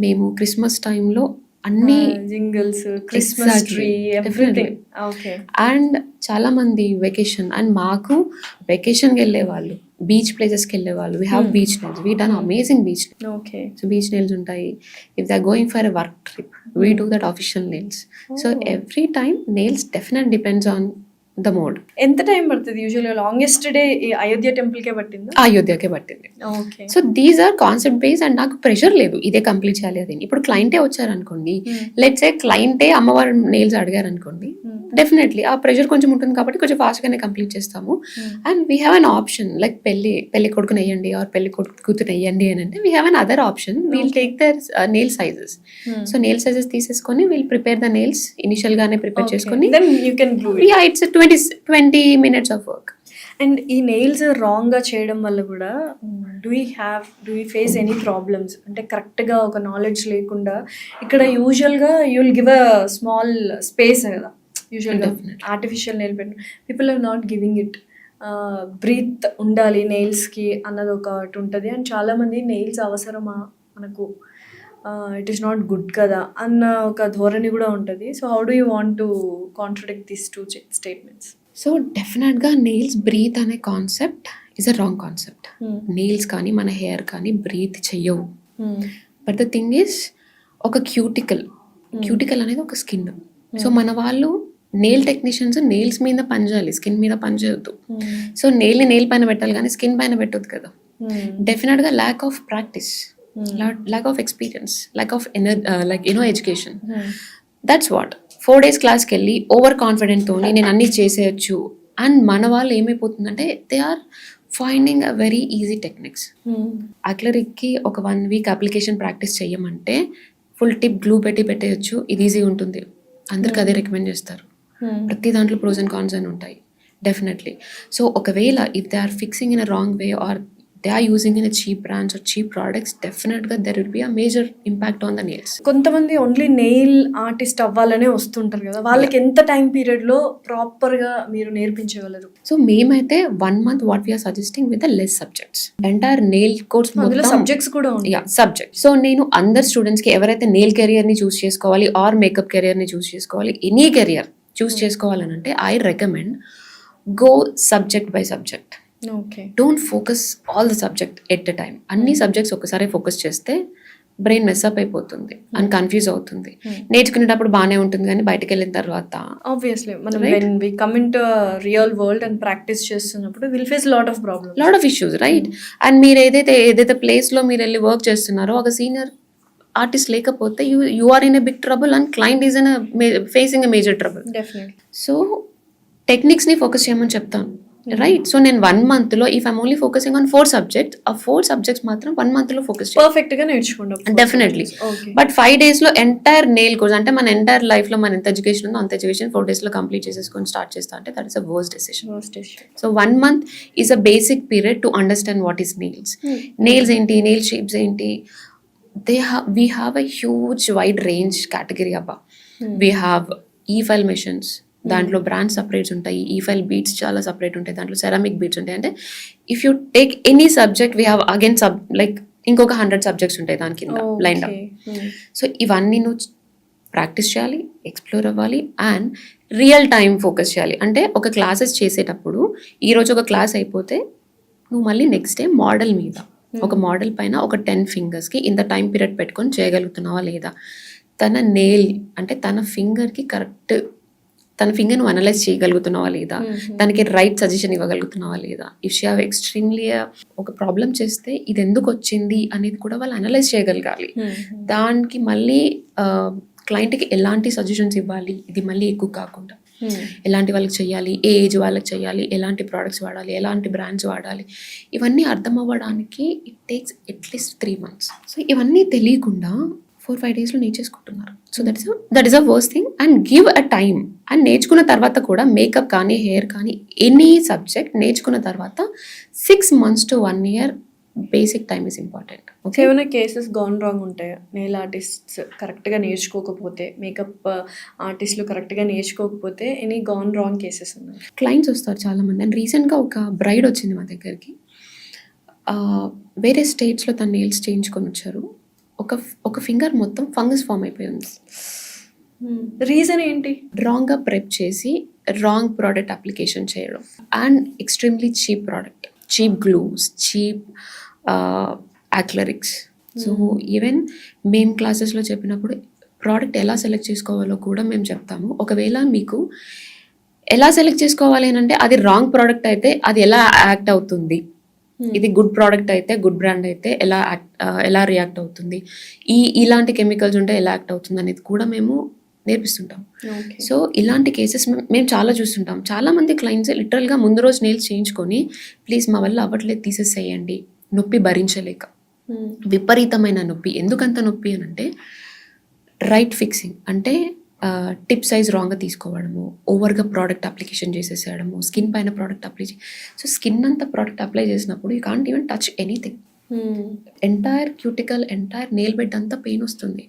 మేము క్రిస్మస్ టైంలో అన్ని jingles, Christmas tree, everything. Okay. And చాలా మంది వెకేషన్, అండ్ మాకు వెకేషన్కి వెళ్ళే వాళ్ళు, బీచ్ ప్లేసెస్కి వెళ్ళే వాళ్ళు, we have beach nails, we done amazing beach. Okay. So beach nails ఉంటాయి. If they are going for a work trip, we do that official nails. So every time nails definite depends on the mode. ఎంత time పడుతుంది యూజువల్గా? Longest day Ayodhya టెంపుల్కే పట్టింది. అయోధ్యకే పట్టింది. Okay. So these are concept based, and నాకు pressure లేదు ఇదే కంప్లీట్ చేయాలి అది. ఇప్పుడు క్లయింటే వచ్చారనుకోండి, లెట్స్ ఏ క్లయింటే అమ్మవారి నెయిల్స్ అడిగారు అనుకోండి, డెఫినెట్లీ ఆ ప్రెషర్ కొంచెం ఉంటుంది కాబట్టి కొంచెం ఫాస్ట్గానే కంప్లీట్ చేస్తాము. And we have an option like పెళ్లి కొడుకుని వేయండి ఆర్ పెళ్లి కూతురు వేయండి అని అంటే we have an other option, we'll take their nail sizes. So nail sizes తీసేసుకొని we'll prepare the nails, initial గానే ప్రిపేర్ చేసుకొని it's 20 minutes of work. And ఈ నెయిల్స్ రాంగ్గా చేయడం వల్ల కూడా do you face any problems? అంటే కరెక్ట్గా ఒక నాలెడ్జ్ లేకుండా ఇక్కడ యూజువల్గా you will give a small space కదా, యూజువల్గా ఆర్టిఫిషియల్ నెయిల్ పెట్టిన people are not giving it. Breathe ఉండాలి నెయిల్స్కి అన్నది ఒకటి ఉంటుంది, అండ్ చాలామంది నెయిల్స్ అవసరమా మనకు, ఇట్ ఈస్ నాట్ గుడ్ కదా అన్న ఒక ధోరణి కూడా ఉంటుంది. So how do you want to contradict these two statements? So డెఫినెట్గా నెయిల్స్ బ్రీత్ అనే concept is a wrong concept. Nails కానీ మన హెయిర్ కానీ బ్రీత్ చెయ్యవు. బట్ ద థింగ్ ఈస్ ఒక క్యూటికల్ అనేది ఒక స్కిన్. సో మన వాళ్ళు నెయిల్ టెక్నీషియన్స్ నెయిల్స్ మీద పనిచేయాలి, స్కిన్ మీద పనిచేయొద్దు. సో నెయిల్ పైన పెట్టాలి కానీ స్కిన్ పైన పెట్టొద్దు కదా. డెఫినెట్గా lack of practice, lack of experience, lack of education. That's what 4 days క్లాస్కి వెళ్ళి ఓవర్ కాన్ఫిడెంట్తో నేను అన్నీ చేసేయచ్చు. అండ్ మన వాళ్ళు ఏమైపోతుందంటే they are finding a very easy techniques. అక్లరిక్కి ఒక 1 week అప్లికేషన్ ప్రాక్టీస్ చెయ్యమంటే ఫుల్ టిప్ గ్లూ పెట్టేయచ్చు, ఇది ఈజీ ఉంటుంది, అందరికి అదే రికమెండ్ చేస్తారు. ప్రతి దాంట్లో ప్రోస్ అండ్ కాన్స్ అని ఉంటాయి డెఫినెట్లీ. సో ఒకవేళ if they are fixing in a wrong way or they are using in a cheap brands or cheap products, definitely there will be a major impact on the nails. కొంతమంది only nail artist అవ్వాలనే వస్తుంటారు కదా, వాళ్ళకి ఎంత time పీరియడ్లో ప్రాపర్గా మీరు నేర్పించగలరు? So మేమైతే 1 month what we are suggesting with the less subjects. Entire nail course మొత్తం సబ్జెక్ట్స్ కూడా ఉంటాయి. సబ్జెక్ట్. సో నేను అందరు స్టూడెంట్స్కి ఎవరైతే నెయిల్ కెరియర్ని చూస్ చేసుకోవాలి ఆర్ మేకప్ కెరియర్ని చూస్ చేసుకోవాలి, ఎనీ కెరియర్ చూస్ చేసుకోవాలని అంటే I recommend go subject by subject. Okay. Don't focus all the subject at a time. అన్ని సబ్జెక్ట్స్ ఒకసారి ఫోకస్ చేస్తే బ్రెయిన్ మెస్అప్ అయిపోతుంది అండ్ కన్ఫ్యూజ్ అవుతుంది. నేర్చుకునేటప్పుడు బాగానే ఉంటుంది కానీ బయటకు వెళ్ళిన తర్వాత ఆబ్వియస్లీ మనం when we come into real world and practice చేస్తున్నప్పుడు will face lot of issues, right? And మీరు ఏదైతే ప్లేస్లో మీరు వెళ్ళి వర్క్ చేస్తున్నారో ఒక సీనియర్ ఆర్టిస్ట్ లేకపోతే you are in a big trouble and client is in facing a major trouble. Definitely. So టెక్నిక్స్ని ఫోకస్ చేయమని చెప్తాను, రైట్? సో నేను 1 monthలో if I'm only focusing on 4 subjects, ఆ 4 subjects మాత్రం 1 monthలో ఫోకస్ చేయాలి పర్ఫెక్ట్ గా నేర్చుకోండి. డెఫినెట్లీ. బట్ 5 daysలో ఎంటైర్ నెయిల్ కోర్స్ అంటే మన ఎంటైర్ లైఫ్లో మన ఎంత ఎడ్యుకేషన్ ఉందో అంత ఎడ్యుకేషన్ 4 daysలో కంప్లీట్ చేసేసుకొని స్టార్ట్ చేస్తా అంటే that is a worst decision. So 1 month is a basic period to understand what is nails. Nails ఏంటి, నెయిల్ షేప్స్ ఏంటి, we have a huge wide range category అబ్బా. We have e-file machines, దాంట్లో brand separates ఉంటాయి, ఈ-ఫైల్ beats చాలా separate ఉంటాయి, దాంట్లో ceramic beats ఉంటాయి. అంటే if you take any subject we have again like ఇంకొక 100 subjects ఉంటాయి దాని కింద లైన్ అప్. సో ఇవన్నీ నువ్వు ప్రాక్టీస్ చేయాలి, ఎక్స్ప్లోర్ అవ్వాలి అండ్ రియల్ టైం ఫోకస్ చేయాలి. అంటే ఒక క్లాసెస్ చేసేటప్పుడు ఈరోజు ఒక క్లాస్ అయిపోతే నువ్వు మళ్ళీ నెక్స్ట్ డే మోడల్ మీద ఒక మోడల్ పైన ఒక 10 fingersకి ఇంత టైం పీరియడ్ పెట్టుకొని చేయగలుగుతున్నావా లేదా, తన నెయిల్ అంటే తన ఫింగర్కి కరెక్ట్ తన ఫింగర్ నువ్వు అనలైజ్ చేయగలుగుతున్నావా లేదా, తనకి రైట్ సజెషన్ ఇవ్వగలుగుతున్నావా లేదా. ఇఫ్ షీ హ్యావ్ ఎక్స్ట్రీమ్లీ ఒక ప్రాబ్లం చేస్తే ఇది ఎందుకు వచ్చింది అనేది కూడా వాళ్ళు అనలైజ్ చేయగలగాలి. దానికి మళ్ళీ క్లయింట్కి ఎలాంటి సజెషన్స్ ఇవ్వాలి, ఇది మళ్ళీ ఎక్కువ కాకుండా ఎలాంటి వాళ్ళకి చేయాలి, ఏ ఏజ్ వాళ్ళకి చేయాలి, ఎలాంటి ప్రోడక్ట్స్ వాడాలి, ఎలాంటి బ్రాండ్స్ వాడాలి, ఇవన్నీ అర్థం అవ్వడానికి it takes at least 3 months. So ఇవన్నీ తెలియకుండా 4-5 daysలో నేర్చేసుకుంటున్నారు. So that is a worst thing. And give a time. And నేర్చుకున్న తర్వాత కూడా మేకప్ కానీ హెయిర్ కానీ ఎనీ సబ్జెక్ట్ నేర్చుకున్న తర్వాత 6 months to 1 year basic time is important. ఏమైనా కేసెస్ గాన్ రాంగ్ ఉంటాయా? నెయిల్ ఆర్టిస్ట్స్ కరెక్ట్గా నేర్చుకోకపోతే, మేకప్ ఆర్టిస్టులు కరెక్ట్గా నేర్చుకోకపోతే ఎనీ గాన్ రాంగ్ కేసెస్ ఉన్నాయి? క్లయింట్స్ వస్తారు చాలామంది. అండ్ రీసెంట్గా ఒక బ్రైడ్ వచ్చింది మా దగ్గరికి, వేరే స్టేట్స్లో తన నెయిల్స్ చేయించుకొని వచ్చారు. ఒక ఫింగర్ మొత్తం ఫంగస్ ఫామ్ అయిపోయింది. రీజన్ ఏంటి? రాంగ్గా ప్రెప్ చేసి రాంగ్ ప్రోడక్ట్ అప్లికేషన్ చేయడం అండ్ ఎక్స్ట్రీమ్లీ cheap product, cheap glues, cheap acrylics. So even మేము క్లాసెస్లో చెప్పినప్పుడు ప్రోడక్ట్ ఎలా సెలెక్ట్ చేసుకోవాలో కూడా మేము చెప్తాము. ఒకవేళ మీకు ఎలా సెలెక్ట్ చేసుకోవాలి అని అంటే అది రాంగ్ ప్రోడక్ట్ అయితే అది ఎలా యాక్ట్ అవుతుంది, ఇది గుడ్ ప్రోడక్ట్ అయితే గుడ్ బ్రాండ్ అయితే ఎలా రియాక్ట్ అవుతుంది, ఇలాంటి కెమికల్స్ ఉంటే ఎలా యాక్ట్ అవుతుంది అనేది కూడా మేము నేర్పిస్తుంటాం. సో ఇలాంటి కేసెస్ మేము చాలా చూస్తుంటాం. చాలా మంది క్లయింట్స్ లిటరల్గా ముందు రోజు నెయిల్స్ చేయించుకొని ప్లీజ్ మా వల్ల అవ్వట్లేదు తీసేసేయండి, నొప్పి భరించలేక, విపరీతమైన నొప్పి. ఎందుకంత నొప్పి అని అంటే రైట్ ఫిక్సింగ్ అంటే టిప్ సైజ్ రాంగ్గా తీసుకోవడము, ఓవర్గా ప్రోడక్ట్ అప్లికేషన్ చేసేసేయడము, స్కిన్ పైన ప్రోడక్ట్ అప్లై సో స్కిన్ అంతా ప్రోడక్ట్ అప్లై చేసినప్పుడు you can't even touch anything. Entire cuticle, entire nail bed అంతా పెయిన్ వస్తుంది.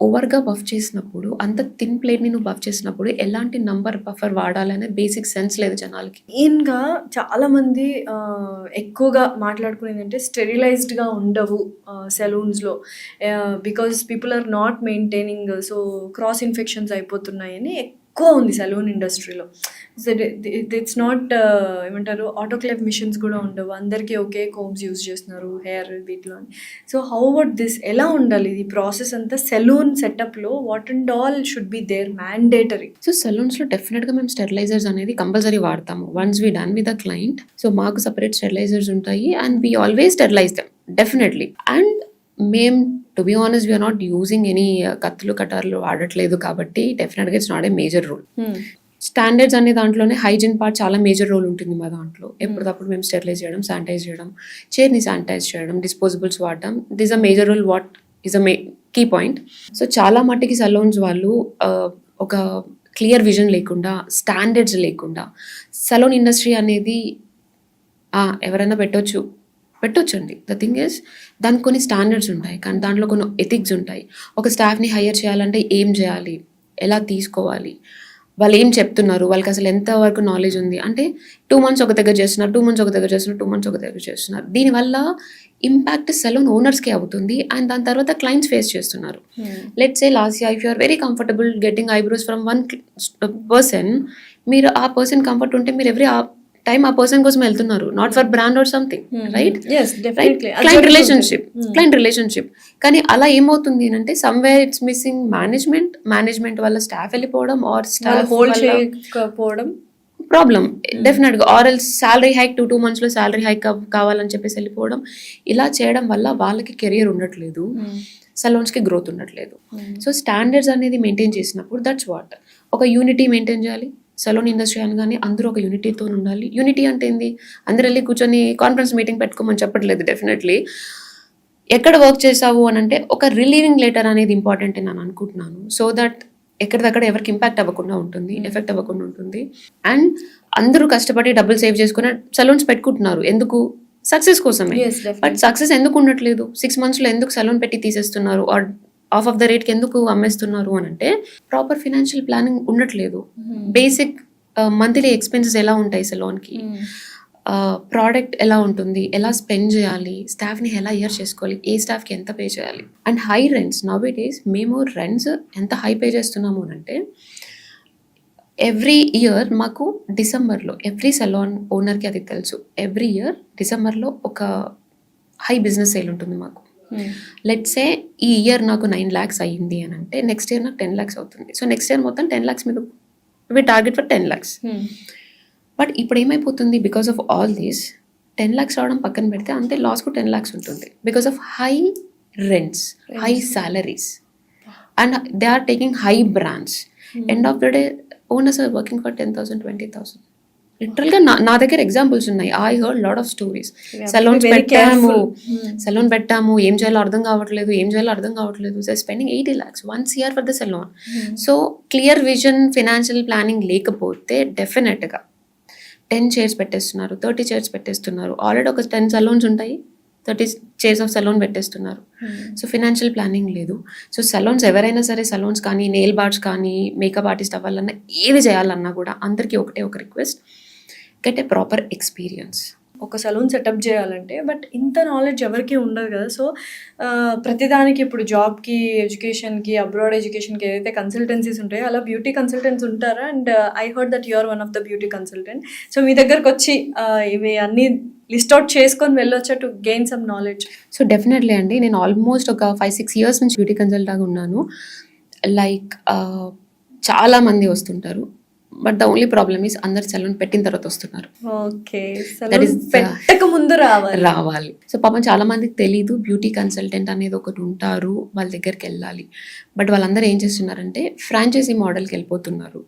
ఓవర్గా బఫ్ చేసినప్పుడు, అంత థిన్ ప్లేట్ని నువ్వు బఫ్ చేసినప్పుడు ఎలాంటి నంబర్ బఫర్ వాడాలనే బేసిక్ సెన్స్ లేదు జనాలకి. మెయిన్గా చాలామంది ఎక్కువగా మాట్లాడుకునేది అంటే స్టెరిలైజ్డ్గా ఉండవు సెలూన్స్లో, because people are not maintaining, so cross infections అయిపోతున్నాయని ఎక్కువ ఉంది సెలూన్ ఇండస్ట్రీలో. ఇట్స్ నాట్ ఏమంటారు, ఆటోక్లేవ్ మిషన్స్ కూడా ఉండవు, అందరికీ ఒకే కోమ్స్ యూజ్ చేస్తున్నారు హెయిర్ వీటిలో అని. సో హౌ అబౌట్ దిస్, ఎలా ఉండాలి ఇది ప్రాసెస్ అంతా సెలూన్ సెటప్లో? What and all should be there mandatory? So సెలూన్స్లో డెఫినెట్గా మేము స్టెరిలైజర్స్ అనేది కంపల్సరీ వాడతాము once we done with the client. So మాకు సపరేట్ స్టెరిలైజర్స్ ఉంటాయి and we always sterilize them definitely. And మేము to be honest we're not using any కత్తులు కటార్లు వాడట్లేదు కాబట్టి డెఫినెట్గా it's not a major rule. Standards అనే దాంట్లోనే హైజీన్ పార్ట్ చాలా మేజర్ రోల్ ఉంటుంది మా దాంట్లో. ఎప్పటికప్పుడు మేము స్టెరిలైజ్ చేయడం, శానిటైజ్ చేయడం, చైర్ని శానిటైజ్ చేయడం, డిస్పోజబుల్స్ వాడడం, this a major role, what is a key point. So చాలా మట్టికి సలూన్స్ వాళ్ళు ఒక క్లియర్ విజన్ లేకుండా, స్టాండర్డ్స్ లేకుండా, సలూన్ ఇండస్ట్రీ అనేది ఎవరైనా పెట్టొచ్చండి. ద థింగ్ ఇస్ దానికి కొన్ని స్టాండర్డ్స్ ఉంటాయి కానీ దాంట్లో కొన్ని ఎథిక్స్ ఉంటాయి. ఒక స్టాఫ్ని హైర్ చేయాలంటే ఏం చేయాలి, ఎలా తీసుకోవాలి, వాళ్ళు ఏం చెప్తున్నారు, వాళ్ళకి అసలు ఎంతవరకు నాలెడ్జ్ ఉంది. అంటే 2 months ఒక దగ్గర చేస్తున్నారు, 2 months ఒక దగ్గర చేస్తున్నారు, 2 months ఒక దగ్గర చేస్తున్నారు. దీనివల్ల ఇంపాక్ట్ సెలూన్ ఓనర్స్కే అవుతుంది అండ్ దాని తర్వాత క్లయింట్స్ ఫేస్ చేస్తున్నారు. Let's say last year if you are very comfortable getting eyebrows from one person, మీరు ఆ పర్సన్ కంఫర్ట్ ఉంటే మీరు ఎవ్రీ టైం ఆ పర్సన్ కోసం వెళ్తున్నారు, not for brand or something, right? Client relationship. కానీ అలా ఏమవుతుంది అంటే సమ్వేర్ ఇట్స్ మిస్సింగ్ మేనేజ్మెంట్ వల్ల స్టాఫ్ వెళ్ళిపోవడం ఆర్ స్టాఫ్ హోల్డ్ చేయకపోవడం ప్రాబ్లం డెఫినెట్గా, or else salary hike 2 months salary hike కావాలని చెప్పేసి వెళ్ళిపోవడం. ఇలా చేయడం వల్ల వాళ్ళకి కెరియర్ ఉండట్లేదు, సలోన్స్కి గ్రోత్ ఉండట్లేదు. సో స్టాండర్డ్స్ అనేది మెయింటైన్ చేసినప్పుడు దట్స్ వాట్ ఒక యూనిటీ మెయింటైన్ చేయాలి. సలోన్ ఇండస్ట్రీ అనగానే అందరూ ఒక యూనిటీతో ఉండాలి. యూనిటీ అంటే ఏంది, అందరు వెళ్ళి కూర్చొని కాన్ఫరెన్స్ మీటింగ్ పెట్టుకోమని చెప్పట్లేదు. డెఫినెట్లీ ఎక్కడ వర్క్ చేసావు అని అంటే ఒక రిలీవింగ్ లెటర్ అనేది ఇంపార్టెంట్ అని నేను అనుకుంటున్నాను. సో దట్ ఎక్కడిదక్కడ ఎవరికి ఇంపాక్ట్ అవ్వకుండా ఉంటుంది, ఎఫెక్ట్ అవ్వకుండా ఉంటుంది. అండ్ అందరూ కష్టపడి డబ్బులు సేవ్ చేసుకుని సలూన్స్ పెట్టుకుంటున్నారు. ఎందుకు? సక్సెస్ కోసమే. బట్ సక్సెస్ ఎందుకు ఉండట్లేదు? 6 monthsలో ఎందుకు సలూన్ పెట్టి తీసేస్తున్నారు? ఆర్ ఆఫ్ ద రేట్కి ఎందుకు అమ్మేస్తున్నారు అని అంటే ప్రాపర్ ఫినాన్షియల్ ప్లానింగ్ ఉండట్లేదు. బేసిక్ మంత్లీ ఎక్స్పెన్సెస్ ఎలా ఉంటాయి సలూన్కి, ప్రోడక్ట్ ఎలా ఉంటుంది, ఎలా స్పెండ్ చేయాలి, స్టాఫ్ని ఎలా ఇయర్ చేసుకోవాలి, ఏ స్టాఫ్కి ఎంత పే చేయాలి. And high rents now it is. మేము రెంట్స్ ఎంత హై పే చేస్తున్నాము అంటే ఎవ్రీ ఇయర్ మాకు డిసెంబర్లో, ఎవ్రీ సలోన్ ఓనర్కి అది తెలుసు, ఎవ్రీ ఇయర్ డిసెంబర్లో ఒక హై బిజినెస్ సేల్ ఉంటుంది మాకు. లెట్స్ సే ఈ ఇయర్ నాకు 9 lakhs అయ్యింది అని అంటే నెక్స్ట్ ఇయర్ నాకు 10 lakhs అవుతుంది. సో నెక్స్ట్ ఇయర్ మొత్తం 10 lakhs మీద we target for 10 lakhs. But ఇప్పుడు ఏమైపోతుంది, because of all these 10 lakhs రావడం పక్కన పెడితే అంతే లాస్కు 10 lakhs ఉంటుంది. Because of high rents, high salaries and they are taking high brands. End of the day owners are working for 10,000, 20,000. లిటరల్గా నా దగ్గర ఎగ్జాంపుల్స్ ఉన్నాయి. I heard lot of stories. Salon పెట్టాము, ఏం చేయాలో అర్థం కావట్లేదు. So spending 80 lakhs once year for the salon. So clear vision, financial planning లేకపోతే డెఫినెట్గా 10 chairs పెట్టేస్తున్నారు, 30 chairs పెట్టేస్తున్నారు. ఆల్రెడీ ఒక 10 సలూన్స్ ఉంటాయి, 30 chairs ఆఫ్ సలూన్ పెట్టేస్తున్నారు. సో ఫినాన్షియల్ ప్లానింగ్ లేదు. సో సలూన్స్ ఎవరైనా సరే, సలూన్స్ కానీ, నెయిల్ బార్స్ కానీ, మేకప్ ఆర్టిస్ట్ అవ్వాలన్నా, ఏది చేయాలన్నా కూడా అందరికీ ఒకటే ఒక request, get a proper experience. ఒక సలూన్ సెటప్ చేయాలంటే బట్ ఇంత నాలెడ్జ్ ఎవరికి ఉండదు కదా. సో ప్రతిదానికి ఇప్పుడు జాబ్కి, ఎడ్యుకేషన్కి, అబ్రాడ్ ఎడ్యుకేషన్కి ఏదైతే కన్సల్టెన్సీస్ ఉంటాయో అలా బ్యూటీ కన్సల్టెంట్స్ ఉంటారా? And I heard that you are one of the beauty consultant. So మీ దగ్గరకు వచ్చి ఇవి అన్నీ లిస్ట్ అవుట్ చేసుకొని వెళ్ళొచ్చా to gain some knowledge? So definitely అండి, నేను ఆల్మోస్ట్ ఒక 5-6 years నుంచి బ్యూటీ కన్సల్టెంట్గా ఉన్నాను. లైక్ చాలా మంది వస్తుంటారు. But the only problem is అందరు సలూన్ పెట్టిన తర్వాత వస్తున్నారు. ఓకే, పెట్టక ముందు రావాలి. సో పాపం చాలా మందికి తెలీదు బ్యూటీ కన్సల్టెంట్ అనేది ఒకటి ఉంటారు, వాళ్ళ దగ్గరికి వెళ్ళాలి. బట్ వాళ్ళందరూ ఏం చేస్తున్నారంటే ఫ్రాంచైజీ మోడల్కి వెళ్ళిపోతున్నారు.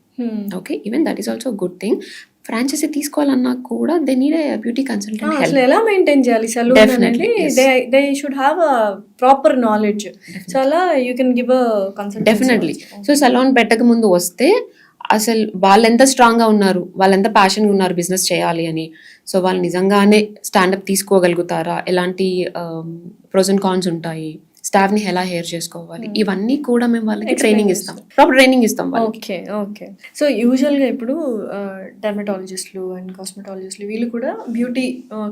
Okay, even that is also good thing. Franchise తీసుకోవాలన్నా కూడా they need a beauty consultant. అసలు ఎలా మెయింటైన్ చేయాలి సలూన్ అనేది? They should have a proper knowledge. So అలా you can give a consultant. Definitely. So salon పెట్టక ముందు వస్తే అసలు వాళ్ళు ఎంత స్ట్రాంగ్గా ఉన్నారు, వాళ్ళు ఎంత ప్యాషన్గా ఉన్నారు బిజినెస్ చేయాలి అని. సో వాళ్ళు నిజంగానే స్టాండప్ తీసుకోగలుగుతారా, ఎలాంటి ప్రోస్ అండ్ కాన్స్ ఉంటాయి, స్టాఫ్ని ఎలా హెయిర్ చేసుకోవాలి, ఇవన్నీ కూడా మేము వాళ్ళకి ట్రైనింగ్ ఇస్తాం, ప్రాపర్ ట్రైనింగ్ ఇస్తాం. Okay okay. సో యూజువల్గా ఇప్పుడు డెర్మటాలజిస్టులు అండ్ కాస్మెటాలజిస్టులు వీళ్ళు కూడా బ్యూటీ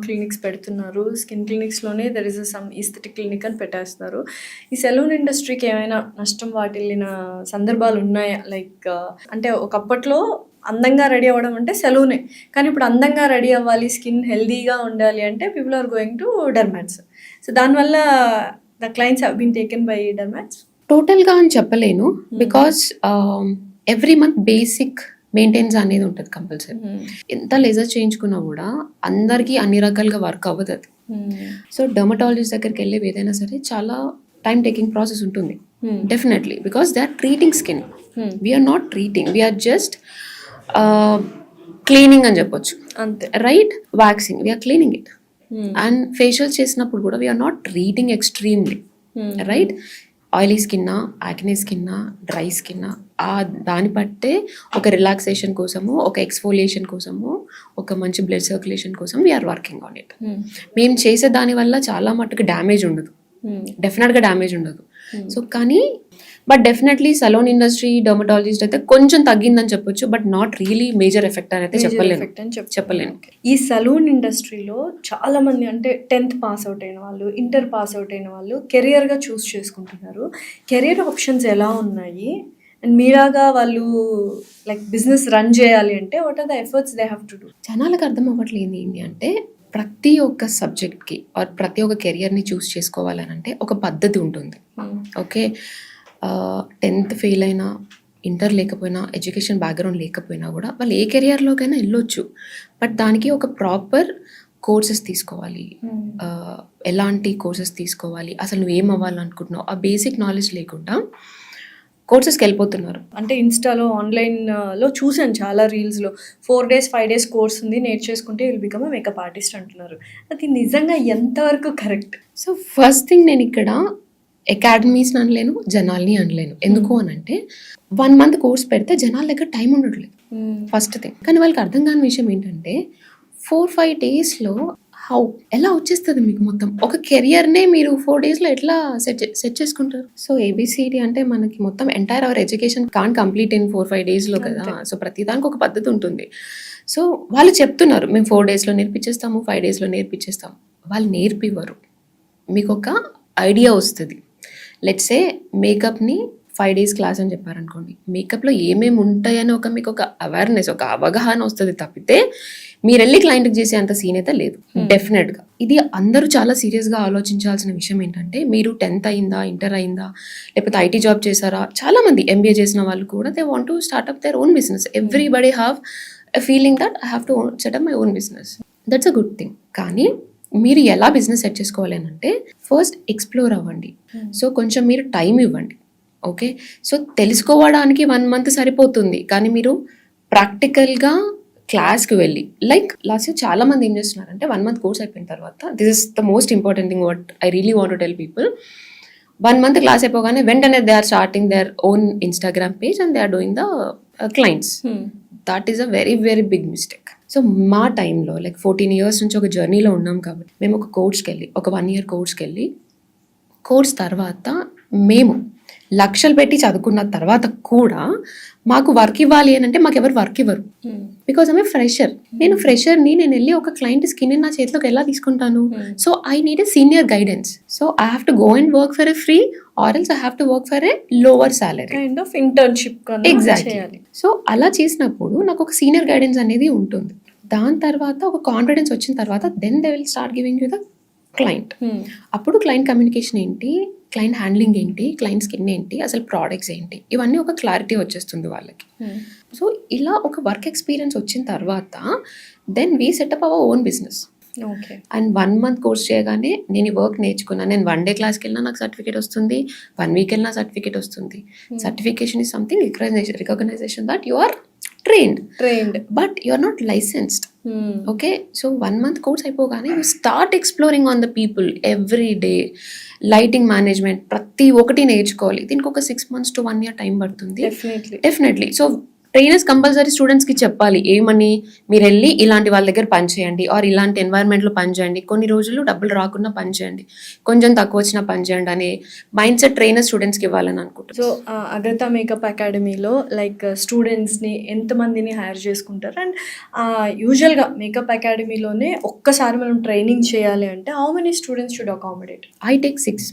క్లినిక్స్ పెడుతున్నారు. స్కిన్ క్లినిక్స్లోనే there is some aesthetic clinic అని పెట్టేస్తున్నారు. ఈ సెలూన్ ఇండస్ట్రీకి ఏమైనా నష్టం వాటిల్లిన సందర్భాలు ఉన్నాయా? లైక్ అంటే ఒకప్పట్లో అందంగా రెడీ అవ్వడం అంటే సెలూనే, కానీ ఇప్పుడు అందంగా రెడీ అవ్వాలి, స్కిన్ హెల్దీగా ఉండాలి అంటే people are going to dermats. So దానివల్ల the clients have been taken by dermats? టోటల్గా అని చెప్పలేను, because every month basic maintenance అనేది ఉంటుంది కంపల్సరీ. ఎంత లేజర్ చేయించుకున్నా కూడా అందరికీ అన్ని రకాలుగా వర్క్ అవ్వదు అది. సో డర్మటాలజిస్ట్ దగ్గరికి వెళ్ళి ఏదైనా సరే చాలా టైం టేకింగ్ ప్రాసెస్ ఉంటుంది definitely, because they are treating skin. We're not treating, we're just cleaning అని చెప్పొచ్చు అంతే, right? Waxing, we're cleaning it. And facial చేసినప్పుడు కూడా we're not treating extremely, right? Oily స్కిన్నా, యాక్నే స్కిన్నా, డ్రై స్కిన్నా, దాన్ని బట్టే ఒక రిలాక్సేషన్ కోసము, ఒక ఎక్స్ఫోలియేషన్ కోసము, ఒక మంచి బ్లడ్ సర్క్యులేషన్ కోసం వీఆర్ వర్కింగ్ ఆన్ ఇట్. మేము చేసే దానివల్ల చాలా మటుకు డ్యామేజ్ ఉండదు, డెఫినెట్గా డ్యామేజ్ ఉండదు. సో కానీ but definitely salon industry, dermatologist అయితే కొంచెం తగ్గిందని చెప్పొచ్చు, but not really major effect అని అయితే చెప్పలేను. ఈ సలూన్ ఇండస్ట్రీలో చాలా మంది అంటే 10th పాస్ అవుట్ అయిన వాళ్ళు, ఇంటర్ పాస్ అవుట్ అయిన వాళ్ళు కెరియర్గా చూస్ చేసుకుంటున్నారు. కెరియర్ ఆప్షన్స్ ఎలా ఉన్నాయి? అండ్ మీలాగా వాళ్ళు లైక్ బిజినెస్ రన్ చేయాలి అంటే what are the efforts they have to do? జనాలకు అర్థం అవ్వట్లేదు ఏంటి అంటే ప్రతి ఒక్క సబ్జెక్ట్కి ఆర్ ప్రతి ఒక్క కెరియర్ని చూస్ చేసుకోవాలని అంటే ఒక పద్ధతి ఉంటుంది. ఓకే, 10th ఫెయిల్ అయినా, ఇంటర్ లేకపోయినా, ఎడ్యుకేషన్ బ్యాక్గ్రౌండ్ లేకపోయినా కూడా వాళ్ళు ఏ కెరియర్లోకైనా వెళ్ళొచ్చు. బట్ దానికి ఒక ప్రాపర్ కోర్సెస్ తీసుకోవాలి, ఎలాంటి కోర్సెస్ తీసుకోవాలి, అసలు నువ్వు ఏం అవ్వాలనుకుంటున్నావు, ఆ బేసిక్ నాలెడ్జ్ లేకుండా కోర్సెస్కి వెళ్ళిపోతున్నారు. అంటే ఇన్స్టాలో ఆన్లైన్లో చూసాను చాలా రీల్స్లో 4 days 5 days కోర్స్ ఉంది నేర్చేసుకుంటే will become a makeup artist అంటున్నారు. అది నిజంగా ఎంతవరకు కరెక్ట్? సో ఫస్ట్ థింగ్ నేను ఇక్కడ అకాడమీస్ని అనలేను, జనాల్ని అనలేను. ఎందుకు అని అంటే 1 month కోర్స్ పెడితే జనాల దగ్గర టైం ఉండట్లేదు ఫస్ట్ థింగ్. కానీ వాళ్ళకి అర్థం కాని విషయం ఏంటంటే 4-5 daysలో ఎలా వచ్చేస్తుంది మీకు మొత్తం ఒక కెరియర్నే మీరు 4 daysలో ఎట్లా సెట్ చేసుకుంటారు? సో ఏబిసిడి అంటే మనకి మొత్తం entire our education can complete in 4-5 daysలో కదా. సో ప్రతిదానికి ఒక పద్ధతి ఉంటుంది. సో వాళ్ళు చెప్తున్నారు మేము 4 daysలో నేర్పించేస్తాము, 5 daysలో నేర్పించేస్తాము. వాళ్ళు నేర్పివ్వరు. మీకు ఒక ఐడియా వస్తుంది. లెట్సే మేకప్ని 5 days క్లాస్ అని చెప్పారనుకోండి, మేకప్లో ఏమేమి ఉంటాయని మీకు ఒక అవేర్నెస్, ఒక అవగాహన వస్తుంది తప్పితే మీరు వెళ్ళి క్లయింట్కి చేసే అంత సీన్ అయితే లేదు డెఫినెట్గా. ఇది అందరూ చాలా సీరియస్గా ఆలోచించాల్సిన విషయం ఏంటంటే, మీరు 10th అయిందా, ఇంటర్ అయిందా, లేకపోతే ఐటీ జాబ్ చేశారా, చాలా మంది ఎంబీఏ చేసిన వాళ్ళు కూడా they want to start up their own business. Everybody have a feeling that I have to set up my own business. That's a good thing. కానీ మీరు ఎలా బిజినెస్ సెట్ చేసుకోవాలి అని అంటే ఫస్ట్ ఎక్స్ప్లోర్ అవ్వండి. సో కొంచెం మీరు టైం ఇవ్వండి. ఓకే, సో తెలుసుకోవడానికి 1 month సరిపోతుంది. కానీ మీరు ప్రాక్టికల్గా క్లాస్కి వెళ్ళి, లైక్ లాస్ట్ ఇయర్ చాలా మంది ఏం చేస్తున్నారంటే 1 month కోర్స్ అయిపోయిన తర్వాత, this is the most important thing what I really want to tell people. 1 month class అయిపోగానే వెంటనే they are starting their own Instagram page and they are doing the clients. That is a very very big mistake. So మా టైంలో like 14 years నుంచి ఒక జర్నీలో ఉన్నాం కాబట్టి మేము ఒక కోర్స్కి వెళ్ళి, ఒక 1 year కోర్స్కి వెళ్ళి, కోర్స్ తర్వాత మేము లక్షలు పెట్టి చదువుకున్న తర్వాత కూడా మాకు వర్క్ ఇవ్వాలి అని అంటే మాకు ఎవరు వర్క్ ఇవ్వరు. బికాజ్ ఆమె ఫ్రెషర్. నేను ఫ్రెషర్ని, నేను వెళ్ళి ఒక క్లయింట్ స్కిన్ నా చేతిలోకి ఎలా తీసుకుంటాను? So I need a senior guidance. So I have to go and work for a free or else I have to work for a lower salary, kind of internship. Exactly. So అలా చేసినప్పుడు నాకు ఒక senior guidance అనేది ఉంటుంది. దాని తర్వాత ఒక confidence వచ్చిన తర్వాత then they will start giving you the client. అప్పుడు క్లయింట్ కమ్యూనికేషన్ ఏంటి, క్లయింట్ హ్యాండ్లింగ్ ఏంటి, క్లయింట్ స్కిన్ ఏంటి, అసలు ప్రోడక్ట్స్ ఏంటి, ఇవన్నీ ఒక క్లారిటీ వచ్చేస్తుంది వాళ్ళకి. సో ఇలా ఒక వర్క్ ఎక్స్పీరియన్స్ వచ్చిన తర్వాత then we set up our own business. Okay. And 1 month course చేయగానే నేను ఈ వర్క్ నేర్చుకున్నాను. నేను 1 day క్లాస్కి వెళ్ళినా నాకు సర్టిఫికేట్ వస్తుంది, 1 week వెళ్ళినా సర్టిఫికేట్ వస్తుంది. Certification is something recognition that you are trained but you are not licensed. Okay, so 1 month course అయిపోగానే you start exploring on the people every day. Lighting management ప్రతి ఒక్కటి నేర్చుకోవాలి. దీనికి ఒక 6 months to 1 year టైం పడుతుంది definitely. So trainers compulsory స్టూడెంట్స్కి చెప్పాలి ఏమని, మీరు వెళ్ళి ఇలాంటి వాళ్ళ దగ్గర పని చేయండి ఆర్ ఇలాంటి ఎన్వైర్న్మెంట్లో పని చేయండి, కొన్ని రోజులు డబ్బులు రాకుండా పని చేయండి, కొంచెం తక్కువ వచ్చినా పని చేయండి అనే మైండ్ సెట్ ట్రైనర్ స్టూడెంట్స్కి ఇవ్వాలని అనుకుంటారు. సో అగ్రత మేకప్ అకాడమీలో లైక్ స్టూడెంట్స్ని ఎంతమందిని హైర్ చేసుకుంటారు? అండ్ యూజువల్గా మేకప్ అకాడమీలోనే ఒక్కసారి మనం ట్రైనింగ్ చేయాలి అంటే how many students should accommodate? I take 6,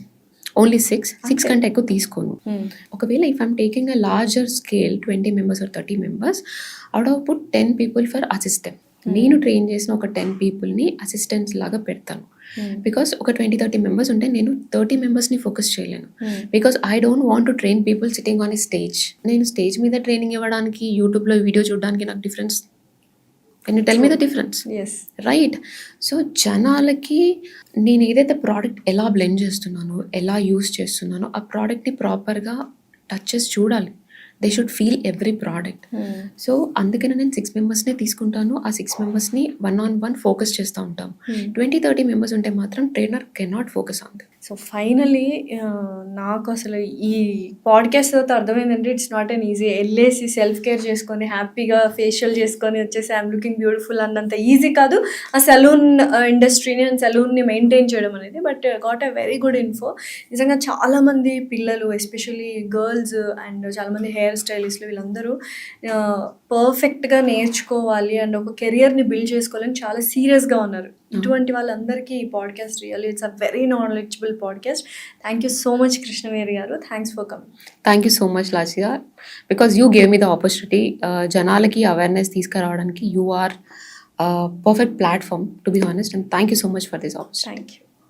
only 6 కంటే ఎక్కువ తీసుకోను. ఒకవేళ if I'm taking a larger scale 20 members or 30 members, out of put 10 people for assistant. నేను ట్రైన్ చేసిన ఒక 10 peopleని అసిస్టెంట్స్ లాగా పెడతాను. బికాస్ ఒక 20-30 members ఉంటే నేను 30 membersని ఫోకస్ చేయలేను. Because I don't want to train people sitting on a stage. నేను స్టేజ్ మీద ట్రైనింగ్ ఇవ్వడానికి, యూట్యూబ్లో వీడియో చూడడానికి నాకు difference. Can you tell me the difference? Right. So జనాలకి నేను ఏదైతే ప్రోడక్ట్ ఎలా బ్లెండ్ చేస్తున్నానో, ఎలా యూస్ చేస్తున్నానో ఆ ప్రోడక్ట్ని ప్రాపర్గా టచ్ చేసి చూడాలి. They should feel every product. So అందుకనే నేను 6 membersనే తీసుకుంటాను. ఆ 6 membersని 1-on-1 ఫోకస్ చేస్తూ ఉంటాం. 20-30 members ఉంటే మాత్రం trainer cannot focus on that. So finally నాకు అసలు ఈ పాడ్కాస్ట్ తర్వాత అర్థమైందంటే ఇట్స్ నాట్ అన్ ఈజీ. వెళ్ళేసి సెల్ఫ్ కేర్ చేసుకొని హ్యాపీగా ఫేషియల్ చేసుకొని వచ్చేసి ఐఎమ్ లుకింగ్ బ్యూటిఫుల్ అన్నంత ఈజీ కాదు ఆ సెలూన్ ఇండస్ట్రీని అండ్ సెలూన్ని మెయింటైన్ చేయడం అనేది. But got a very good info. నిజంగా చాలామంది పిల్లలు ఎస్పెషల్లీ గర్ల్స్ అండ్ చాలామంది హెయిర్ స్టైలిస్టులు వీళ్ళందరూ పర్ఫెక్ట్గా నేర్చుకోవాలి అండ్ ఒక కెరియర్ని బిల్డ్ చేసుకోవాలని చాలా సీరియస్గా ఉన్నారు. ఇటువంటి వాళ్ళందరికీ ఈ podcast really it's a very knowledgeable podcast. Thank you so much Krishnaveni garu. Thanks for coming. Thank you so much Lasya, because you gave me the opportunity. జనాలకి అవేర్నెస్ తీసుకురావడానికి you are perfect platform to be honest, and thank you so much for this opportunity. Thank you.